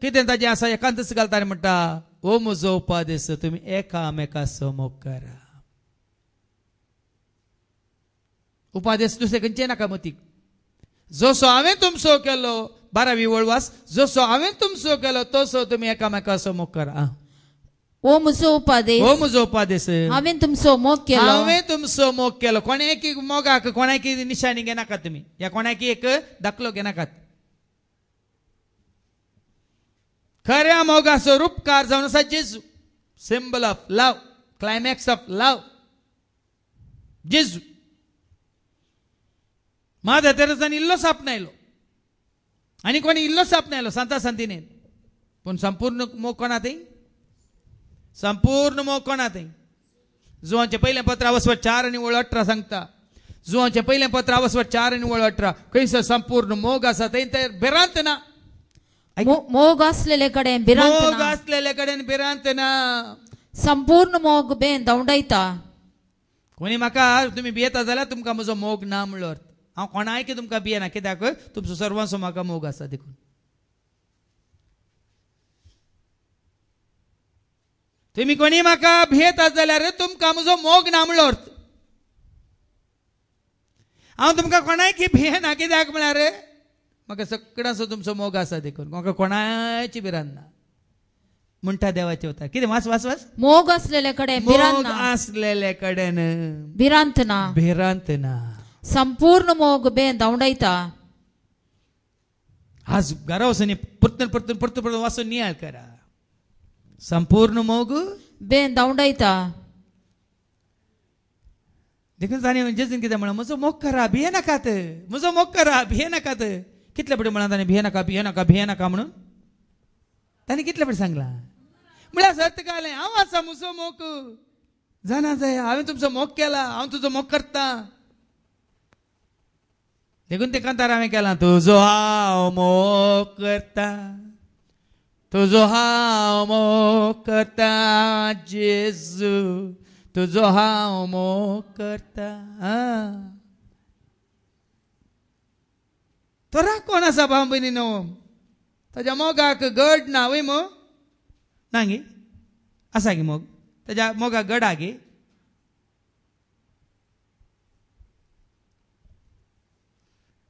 कितें ताजें आसा एकांतच घालता आनी म्हणटा ओ म्हजो उपादेश तुमी एकामेका समोग करा. उपादेश दुसरे खंयचे नाका मतीक. जसो हांवें तुमचो केलो 12वी वळवास जसो हांवें तुमचो केलो तसो तुमी एकामेका समोग करा. ओ म्हजो उपादेश ओ म्हजो उपादेश हांवें तुमचो मोग केलो. हांवें तुमचो मोग केलो. कोणाक मोगाक कोणाक निशाणी घेनाकात तुमी या कोणाक एक दाखलो घेनाकात. खऱ्या मोगाचो रूपकार जावन आसा जेजू. Symbol of love climax of love जेजू. माधव तेरेसान इल्लो साप नायलो आनी कोणी इल्लो साप नायलो सांता सांतिनेन. पूण संपूर्ण मोग कोणात संपूर्ण मोग कोणात. जुवांचे पयलें पत्र अवस्वर 4 आनी वळ 18 सांगता. जुवांचे पयलें पत्र अवस्वर 4 आनी वळ 18 खंयसर संपूर्ण मोग आसा थंय तर भिरांत ना. मोग असलेले कडेन भिरांत मोग ना. असलेले कडेन भिरांत ना. संपूर्ण मोग बेन दवंडयता. कोणी म्हाका तुमी भियेता जाल्यार तुमकां म्हजो मोग ना म्हणलो अर्थ. हांव कोणायक तुमकां भियेना कित्याक तुमचो सर्वांचो म्हाका मोग आसा. देखून तुमी कोणी म्हाका भियेता जाल्यार तुमकां म्हजो मोग ना म्हणलो अर्थ. हांव तुमकां कोणायक भियेना कित्याक म्हळ्यार म्हाका सगळ्यांचो तुमचो मोग आसा. देखून म्हाका कोणायची भिरांत ना म्हणटा देवाचे उतर. कितें वाच वाच वाच. मोग असलेले कडेन भिरांत मोग ना. असलेले कडेन भिरांत ना. भिरांत ना. संपूर्ण मोग बेन दवंडयता. आज घरा वचून परतून परतून परतून परतून वाचून नियाळ करा. संपूर्ण मोग बेन दवंडयता. देखून ताणें जेजून कितें म्हणलें म्हजो मोग करा भिये नाकात. म्हजो मोग करा भिये नाकात. कितले फावटी म्हणा ताणें भिये नाका भिये नाका भिये नाका म्हणून ताणें कितले फावटी सांगलां म्हळ्यार सर्त घालें हांव आसा म्हजो मोग जाणा जाय. हांवें तुमचो मोग केला हांव तुजो मोग करता. देखून ते कांतार हांवें केलां तुजो हांव मोग करता तुजो हांव मोग करता जेजू तुजो हांव मोग करता. तो राग कोण आसा भाव भयणीनो ताज्या मोगाक गड ना वय मो ना गे आसा गे मोग ताज्या मोगाक गड हा गे.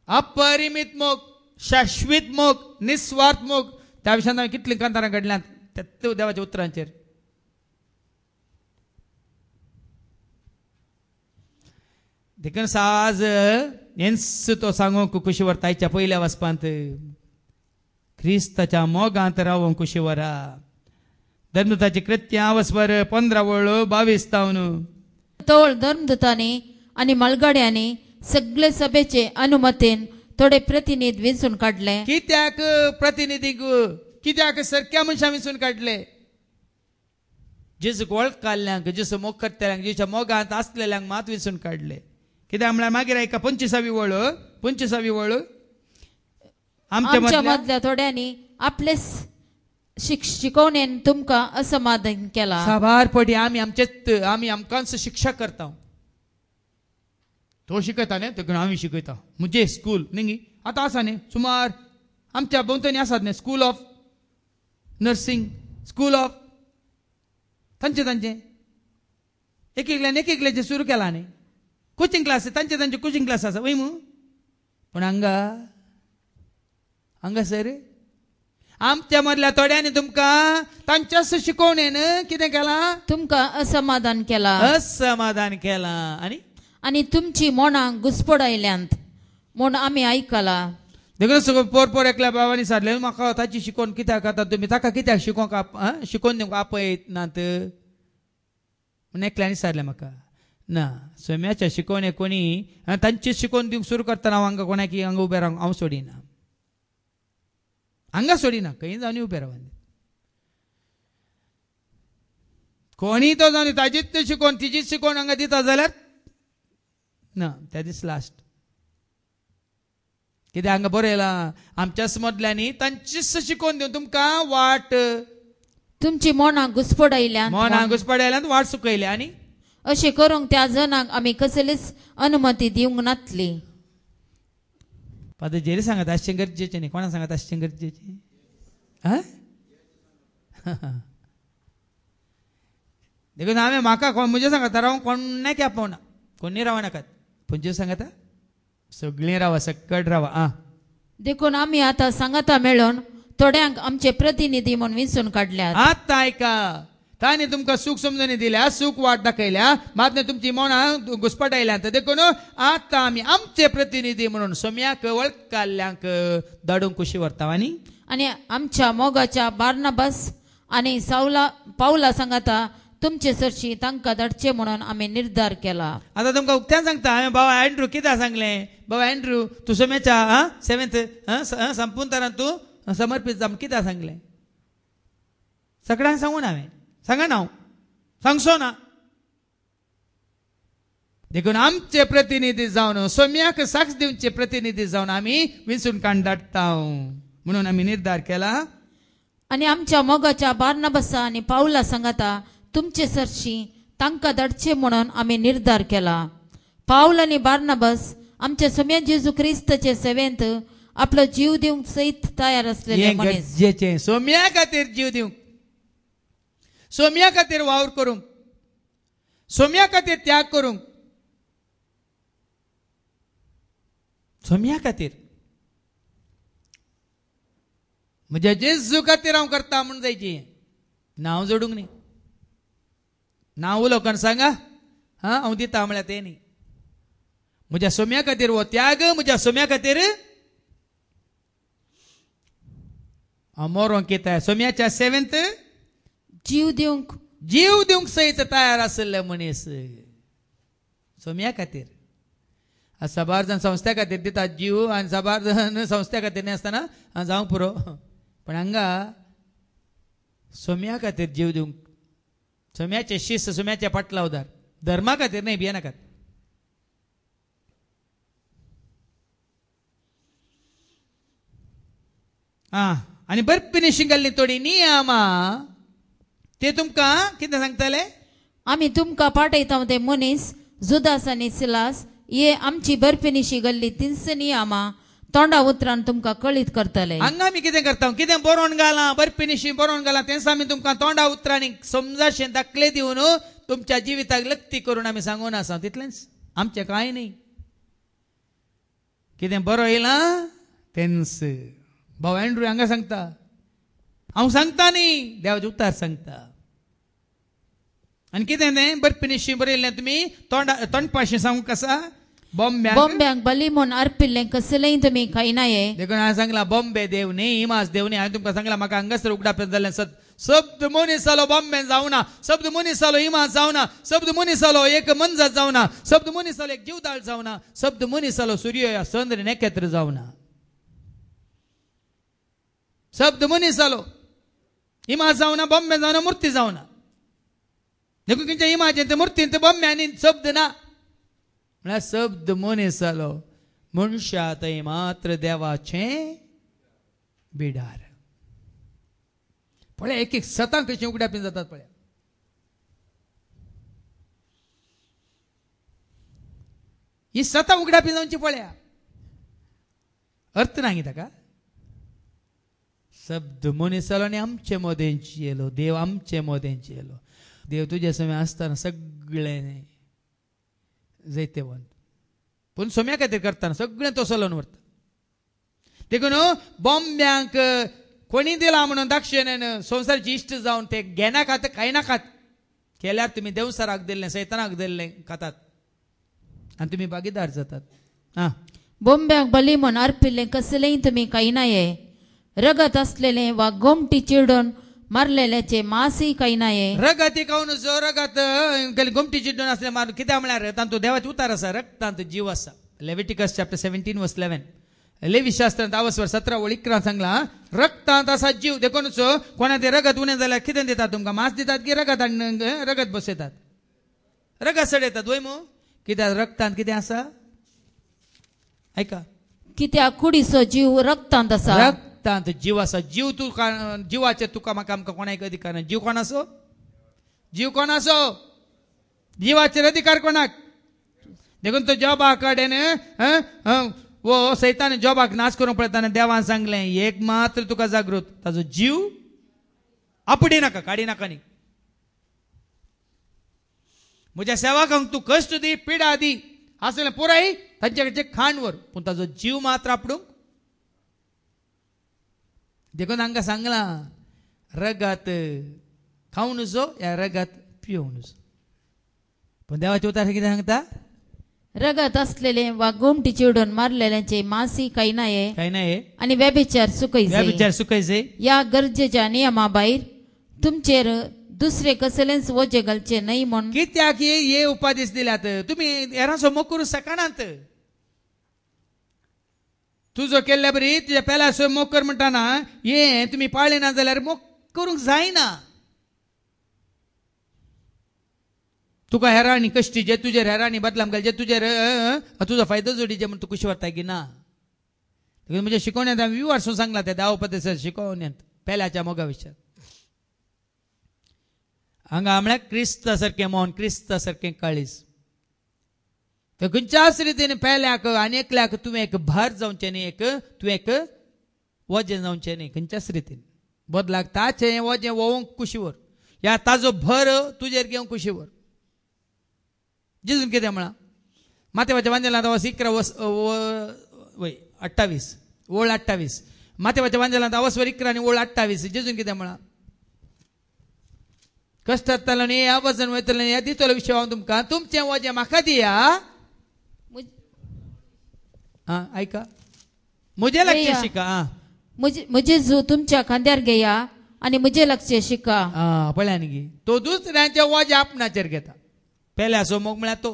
अपरिमित मोग शाश्वत मोग निस्वार्थ मोग त्या विशयान हांवें कितलीं कांतारां घडल्यात त्या देवाच्या उतरांचेर. देखून आज हेंच तो सांगूंक कुशी व्हरता आयच्या पयल्या वचपांत क्रिस्ताच्या मोगांत रावूंक कुशी व्हरा. धर्मदूताची कृत्यां वचपर 15:22 तोळ धर्मदूतांनी आनी मलगड्यांनी सगळे सभेचे अनुमतीन थोडे प्रतिनिधी वेंचून काढले. कित्याक प्रतिनिधीक कित्याक सरक्या मनशां वेंचून काडले? जेजूक वळखल्ल्यांक जेजू मोग करतल्यांक जेच्या मोगांत आसलेल्यांक मात वेंचून काडले. कित्याक म्हळ्यार मागीर ऐका 25वी वळ आमच्या मदल्या थोड्यांनी आपले शिकवणेन तुमकां असमाधान केला. साबारपटी आमी आमकांच शिक्षा करता. तो शिकयता न्ही देखून आमी शिकयता. म्हणजे स्कूल न्ही आतां आसा न्ही सुमार आमच्या भोंवतणी आसात न्ही school of nursing school of तांचे एक सुरू केला न्ही. कोचिंग क्लास तांचे कोचिंग क्लास आसा वय पूण हांगा सर आमच्या मदल्या थोड्यांनी तुमकां तांच्याच शिकवणेन कितें केलां? तुमकां असमाधान केला आनी तुमची मोणां घुसपड आयल्यांत म्हूण आमी आयकला. देखून सगळं पोर एकल्या बाबांनी सांगलें म्हाका ताची शिकवण कित्याक आतां तुमी ताका कित्याक शिकोवन दिवंक आपयत नात म्हूण एकल्यांनी सांगलें म्हाका. ना सोम्याच्या शिकवणे कोणी तांची शिकवण दिवंक सुरू करतना हांव हांगा कोणाक हांगा उबें रावंक हांव सोडिना. हांगा सोडिना खंय जावन उबें रावन कोणी तो जावन ताजीच शिकवण तिजीच शिकवण हांगा दिता जाल्यार ना त्या दीस लास्ट. कित्याक हांगा बरं येयलां आमच्याच मदल्यांनी तांचीच शिकवण दिवन तुमकां वाट तुमची मोणां घुसपड आयल्यांत वाट सुकयल्या आनी अशें करूंक त्या जनांक आमी कसलीच अनुमती दिवंक नातली. जेरी सांगत आसचें गरजेचें न्ही. कोणाक सांगत आसचें गरजेचें? देखून हांवें म्हाका म्हजे सांगता रावंक कोणाक आपवना कोणी रावं नाकात पूण जे सांगता सगळीं रावा सकट रावा. देखून आमी आतां सांगता मेळोन थोड्यांक आमचे प्रतिनिधी म्हूण वेंचून काडल्यात. आतां आयका तांणी तुमकां सूख समजून दिल्या सूख वाट दाखयल्या मात तुमची मोणां घुसपटायल्यांत देखून आतां आमी आमचे प्रतिनिधी म्हणून सोम्याक वळखल्ल्यांक धाडूंक कुशी व्हरता. आनी आमच्या मोगाच्या बार्नाबास आनी पावला सांगाता तुमचे सरशी तांकां धाडचे म्हणून आमी निर्धार केला. आतां तुमकां उक्त्यान सांगता हांवें बाबा एंड्रू कित्याक सांगलें? बाबा एंड्रू तूं सोम्याच्या 7th संपून तरान तूं समर्पीत जावन कित्याक सांगलें? सगळ्यांक सांगून हांवें सांगना हांव सांगचो ना. देखून आमचे प्रतिनिधी जावन सोम्याक साक्ष दिवचे प्रतिनिधी जावन आमी वेंचून काडून धाडटा म्हणून आमी निर्धार केला. आनी आमच्या मोगाच्या बार्नाबासा आनी पावला सांगाता तुमचे सरशी तांकां धाडचे म्हणून आमी निर्धार केला. पावल आनी बार्नाबास आमच्या सोम्या जेजू क्रिस्ताचे सेवेंत आपलो जीव दिवंक सयत तयार आसलेले मनीस. सोम्या खातीर जीव दिवंक सोम्या खातीर वावर करूंक सोम्या खातीर त्याग करूंक सोम्या खातीर म्हज्या जेजू खातीर हांव करता म्हणून जायची. नांव जोडूंक न्ही नांव लोकांक सांगा हांव दिता म्हळ्यार तें न्ही. म्हज्या सोम्या खातीर हो त्याग म्हज्या सोम्या खातीर हांव मरोंक येता. सोम्याच्या 7th जीव दिवंक सयत तयार आसले मनीस सोम्या खातीर. साबार जण संस्था खातीर दितात जीव आनी साबार जण संस्था खातीर नासतना जावंक पुरो पण हांगा सोम्या खातीर जीव दिवंक सोम्याचे शिस्त सोम्याच्या पाटला उदार धर्मा खातीर न्ही भिये नाकात. आनी बर्फीनी शिंगल्ली थोडी नियमां ते तुमकां कितें सांगतले? आमी तुमकां पाठयता ते मनीस जुदास आनी सिलास हे आमची बर्फीनी शिगल्ली 300 नियमां तोंडा उतरान तुमकां कळीत करतले. हांगा आमी कितें करता कितें बरोवन घालां बर्फीनी बरोवन घालां तें आमी तुमकां तोंडा उतरांनी समजाशें दाखले दिवन तुमच्या जिविताक लक्ती करून आमी सांगून आसा तितलेंच आमचें कांय न्ही. कितें बरो येयलां तेन्स भाऊ अँड्रू हांगा सांगता, हांव सांगता न्ही, देवाचे उतार सांगता. आनी कितें तें बरपणेशी बरयल्लें तुमी तोंडपाशी सांगूंक आसा. बॉम्ब्यांक बली म्हूण अर्पिल्लें कसलेंय तुमी खायनाये. देखून हांवें सांगलां बॉम्बे देव न्ही, इमास देव न्ही. हांवें तुमकां सांगलां म्हाका हांगासर उगडाप जाल्लें शब्द मनीसालो बॉम्बे जावना, शब्द मनीसालो इमास जावना, शब्द मनीसालो एक मनजत जावना, शब्द मनीसालो एक जीवदाळ जावना, शब्द मनीसालो सूर्य या चंद्र नखेत्र जावना. शब्द मनीसालो इमास जावना, बॉम्बे जावना, मूर्ती जावना. देखून खंयच्या इमाचें ते मूर्तीन ते बॉम्बे आनी शब्द ना. म्हळ्यार शब्द मनीसालो मनशा थंय मात्र देवाचें बिडार. पळय एक एक सतां कशें उगडापी जातात पळय. ही सतां उगडापी जावची पळया. अर्थ नाही ताका. शब्द मनीसालो आनी आमचे मोदेंची येलो, देव आमचे मोदेंची येलो. देव तुजे समय आसतना सगळें जैतेवंत, पूण सोम्या खातीर करतना सगळें तो चलोवन व्हरता. देखून बॉम्ब्यांक कोणी दिला म्हणून दाक्षिणायन संवसाराची इश्ट जावन ते घेनाकात खायनाकात केल्यार तुमी देवसराक दिल्लें सैतानाक दिल्लें खातात आनी तुमी भागीदार जातात. बॉम्ब्यांक बली म्हूण अर्पिल्लें कसलेंय तुमी खायनाये. रगत असलेलें वा गोमटी चिरडून मारलेल्याचे मासय खायनाये. रगती खावन जो रगत गोमटी चिड्डून असले मारून कित्याक म्हळ्यार तांतूं देवाचो उतार आसा, रगतांत जीव आसा. Leviticus chapter 17:11. लेवी शास्त्रांत 17:11 सांगला रगतांत आसा जीव. देखूनच कोणा ते रगत उणें जाल्यार कितें दितात तुमकां? मांस दितात की रगत रगत बसयतात? रगत सडयतात वय मू. कित्याक रगतांत कितें आसा? ऐका, कित्याक कुडीचो जीव रगतांत आसा. रगतांत जीव आसा. जीव तुका जिवाचे तुका म्हाका आमकां कोणाक अधिकार ना. जीव कोण आसो? जीव कोण आसो? जिवाचेर अधिकार कोणाक? देखून तो जॉबा कडेन वो सैतान जॉबाक नाश करूंक पळयताना देवान सांगलें एक मात्र तुका जागृत, ताजो जीव आपडी नाका, काडी नाका न्ही. म्हज्या सेवकांक तूं कश्ट दी, पिडा दी, असलें पुराय तांचे कडचे खाण व्हर, पूण ताजो जीव मात्र आपडूंक. देखून हांकां सांगलां रगत खावन नजो या रगत पिवून नजो. पूण देवाचे उतार कितें सांगता? रगत असलेले वा गोमटी चिरडून मारलेल्याचे मासय खायनाये. खायनाये आनी व्यभिचार सुकयचे. व्यभिचार सुकयचे. या गरजेच्या नियमा भायर तुमचेर दुसरे कसलेंच वजे घालचे न्हय म्हूण. कित्याक हे उपादेश दिल्यात? तुमी हेरांचो मोग करूं शकनात. तुजो केल्ल्या बरी तुज्या पेल्याचो मोग कर म्हणटाना हे तुमी पाळले ना जाल्यार मोग करूंक जायना. तुका हेरांनी कश्टी जे तुजेर हेरांनी बदलाम घाल, जे तुजेर तुजो फायदो जोडीचे म्हण तूं खुशी व्हरता की ना. म्हणजे शिकवण्यात हांवें विवारसून सांगला त्या धा उपदेशाच्या शिकवण्यात पेल्याच्या मोगा विशयात. हांगा म्हळ्यार क्रिस्ता सारकें मौन, क्रिस्ता सारकें काळीज. तर खंयच्याच रितीन पेल्याक आनी एकल्याक तुवें एक भार जावचें न्ही, तुवें एक वजें जावचें न्ही. खंयच्याच रितीन बदलाक ताचें वजें वोवंक खुशी व्हर, या ताजो भर तुजेर घेवंक खुशी व्हर. जेजून कितें म्हळां? मातेवाच्या वांजेलांत 28 ओळ 28. मातेवाच्या वांजेलांत 11 आनी ओळ 28. जेजून कितें म्हळां? कश्ट जातलो न्ही, ह्या वजन वयतलें ह्या दितलो विशय हांव तुमकां, तुमचें वजें म्हाका दिया. ऐका, म्हजें लक्ष शिका. म्हजे जो तुमच्या खांद्यार घेया आनी म्हजें लक्ष शिका. पळया न्ही, तो दुसऱ्यांचें वजें आपणाचेर घेता. पेल्याचो मोग म्हळ्यार तो.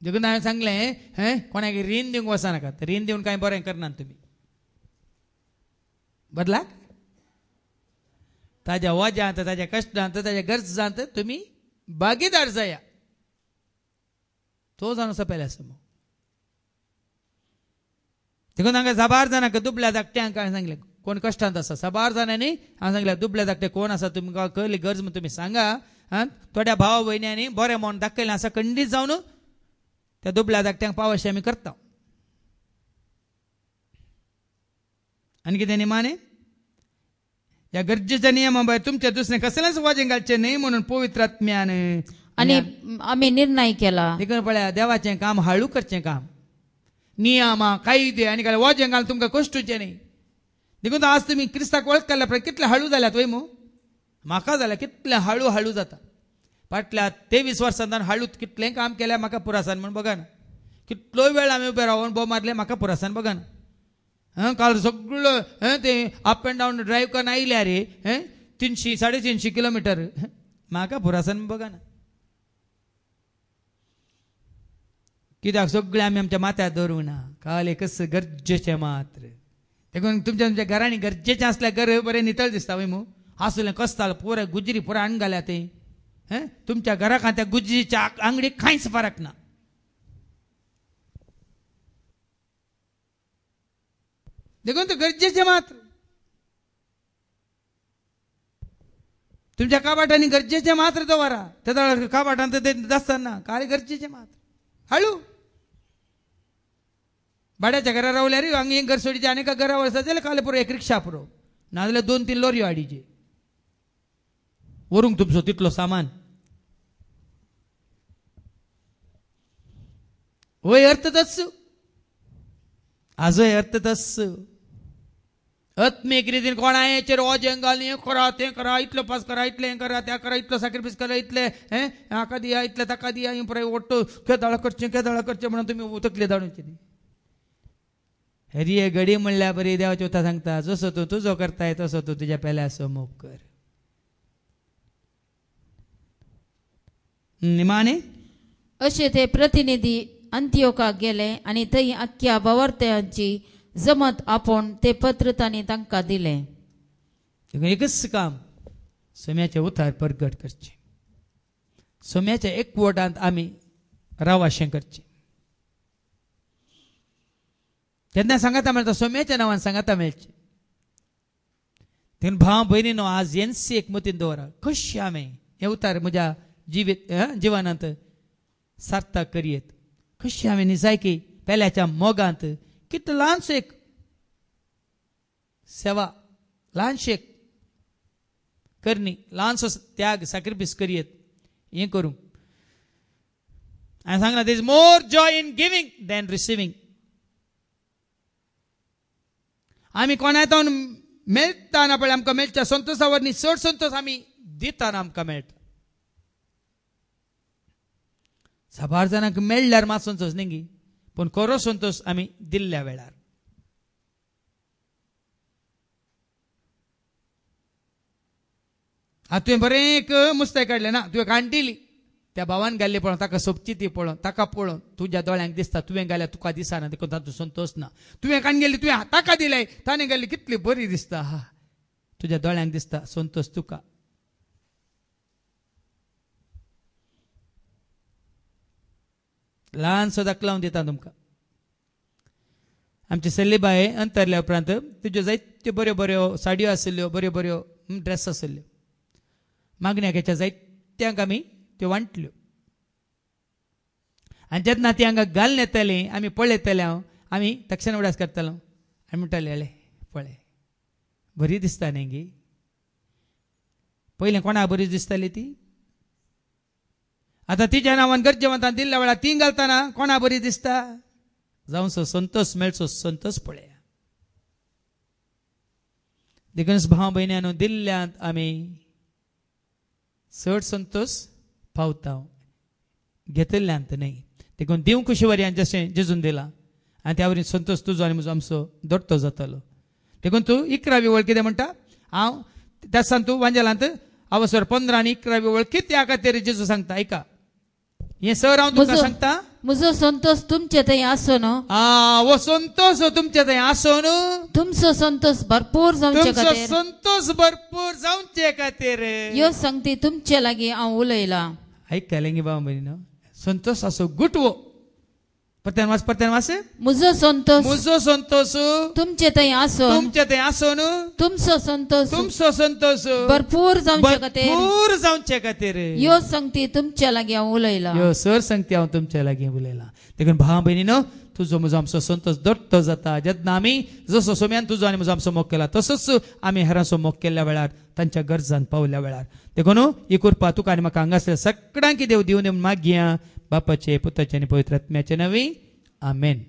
देखून हांवें सांगलें कोणाक रीण दिवंक वचनाकात. रीण दिवन कांय बरें करनात तुमी. बदलाक ताज्या वजांत, ताज्या कश्टांत, ताज्या गरजांत तुमी भागीदार जाया. तो जावन आसा पेल्याचो मोग. देखून हांगा साबार जाणांक दुबळ्या धाकट्यांक हांवें सांगलें कोण कश्टांत आसा, साबार जाणांनी हांवें सांगलें दुबळे धाकटे कोण आसा तुमकां कसली गरज म्हण तुमी सांगा. थोड्या भावा भयण्यांनी बरें मन दाखयलें आसा, खंडीत जावन त्या दुबळ्या धाकट्यांक पावशें आमी करता. आनी कितें निमाणें? या गरजेच्या नियमा भायर तुमच्या दुसरें कसलेंच वजें घालचें न्हय म्हणून पवित्र आत्म्यान आनी आमी निर्णय केला. देखून पळया देवाचें काम हळू करचें काम. नियमा कायदे आनी काय वजें घालून तुमकां कश्टूचें न्ही. देखून आज तुमी क्रिस्ताक वळख केल्या प्रमाणे कितले हळू जाल्यात वय मू. म्हाका जाल्यार कितले हळू हळू जाता. फाटल्या 23 वर्सांतल्यान हळू कितलें काम केलें म्हाका पुरासान म्हण बघा ना. कितलोय वेळ आमी उबे रावन बो मारले म्हाका पुरासान बघा ना. काल सगळो ते अप एंड डावन ड्रायव्ह करून आयल्या रे 300-350 किलोमिटर म्हाका पुरासान बघा ना. कित्याक सगळें आमी आमच्या माथ्यार दवरूंक ना. काल कस गरजेचें मात्र. देखून तुमच्या घरांनी गरजेचें आसल्यार घर बरें नितळ दिसता वय मू. आसलें कस्ताल पुराय गुजरी पुराय आण घाल्या ते. तुमच्या घराक त्या गुजरीच्या आंगडीक कांयच फरक ना. देखून ते गरजेचें मात्र. तुमच्या काबाटांनी गरजेचें मात्र दवरा. त्या काबाटांत ते आसतना काळे गरजेचें मात्र हळू. भाड्याच्या घरा रावल्यार हांगा एक घर सोडीचे आनीक घरा वचत जाल्यार काल पुरो एक रिक्षा पुरो नाजाल्यार 2-3 लॉरी हाडीचे व्हरूंक तुमचो तितलो सामान. वय अर्थ तस आजय अर्थ तस. आत्मीक रितीन कोणाचेर वजें घालून हें करा तें करा इतलो पास करा इतलें हें करा तें करा इतलो सॅक्रिफायस करा इतलें हाका दिया इतलें ताका दिया हें पुराय ओट्टो केदाळ करचें म्हणून तुमी तकले धाडूचे न्ही. हरी घडी म्हणल्यार बरी देवाची उतां सांगता जसो तूं तुजो करताय तसो तूं तुज्या पेल्या मोग कर. निमाणे अशें ते प्रतिनिधी अंत्योकाक गेले आनी थंय आख्या भवार्थ्यांची जमत आपोवन ते पत्र तांणी तांकां दिलें. एकच काम सोम्याचे उतार प्रगट करचे. सोम्याच्या एकवटांत आमी रावाशें करचें. केन्ना सांगाता मेळटा सोम्याच्या नांवान सांगाता मेळचें. देखून भाव भयणीनो आज एनसी एक मतीन दवरा. कशें हांवें हें उतार म्हज्या जिवनांत सार्थक करयेत. कशें हांवें निजायकी पेल्याच्या मोगांत कितलो ल्हानसो एक सेवा ल्हानशें करणी ल्हानसो त्याग सॅक्रिफायस करयेत हें करूंक. हांवें सांगलां there is more joy in giving than receiving. आमी कोणाय मेळटाना पळय आमकां मेळच्या संतोशा वरवीं चड संतोश आमी दिताना आमकां मेळटा. साबार जाणांक मेळ्ळ्यार मात संतोश न्ही पूण खरो संतोश आमी दिल्ल्या वेळार. आतां तुवें बरें एक मुस्तें काडलें ना तुवें काणटिली त्या भावान घाल्ली पळोवन ताका सोबची ती पळोवन ताका पळोवन तुज्या दोळ्यांक दिसता तुवें घाल्यार तुका दिसना देखून तातूंत संतोश ना. तुवें काण गेली तुवें ताका दिलें ताणें घाल्ली कितली बरी दिसता तुज्या दोळ्यांक दिसता संतोश तुका. ल्हानसो दाखलावन दिता तुमकां. आमचे सल्लीबाये अंतरल्या उपरांत तुज्यो जायत्यो बऱ्यो बऱ्यो साडयो आशिल्ल्यो बऱ्यो बऱ्यो ड्रेस आशिल्ल्यो मागण्याक हेच्या जायत्यांक आमी त्यो वांटल्यो. आनी जेन्ना ती हांगा घालून येतालीं आमी पळयताले आमी तक्षण उडास करतालो आनी म्हणटाले हळे पळय बरी दिसता न्ही गी. पयलें कोणाक बरी दिसताली ती. आतां तिच्या नांवान गरजेवंतान दिल्ल्या वेळार ती घालतना कोणाक बरी दिसता. जावंसो संतोष मेळचो संतोष पळया. देखून भाव भयण्यांनो दिल्ल्यांत आमी चड संतोष पावता घेतिल्ल्यांत न्ही. देखून दिवं कशी वऱ्यान जशें जेजून दिलां आनी त्या वरीन संतोष तुजो आनी म्हजो आमचो दडतो जातालो. देखून तूं 11वी वळ कितें म्हणटा हांव त्या दिसान तूं वांजेलांत अवसर 15 आनी 11वी वळ कित्या खातीर जेजू सांगता ऐका हें सर हांव तुमकां सांगता. म्हजो संतोष तुमचे थंय आसून वो संतोष तुमचे थंय आसून तुमचो संतोष भरपूर जावचे खातीर संतोष भरपूर जावचे खातीर ह्यो संगती तुमचे लागीं हांव उलयलां. ऐकलें गे बाबा मरीनो संतोष असो गुटवो परतेन म्हजो संतोष तुमचे थंय आसून तुमचो संतोष भरपूर जावचे खातीर ह्यो संगती तुमचे लागीं हांव उलयलां. ह्यो सर संगती हांव तुमच्या लागीं उलयलां. देखून भाव भयणीनो तुजो म्हजो आमचो संतोष दडतो जाता जेन्ना आमी जसो सोम्यान तुजो आनी म्हजो आमचो मोग केला तसोच आमी हेरांचो मोग केल्ल्या वेळार तांच्या गरजान पावल्या वेळार. देखून ही कृपा तुका आनी म्हाका हांगासर सगळ्यांक देव दिवन मागया बापाचे पुताचे आनी पवित्र आत्म्याचे नांवी आमेन.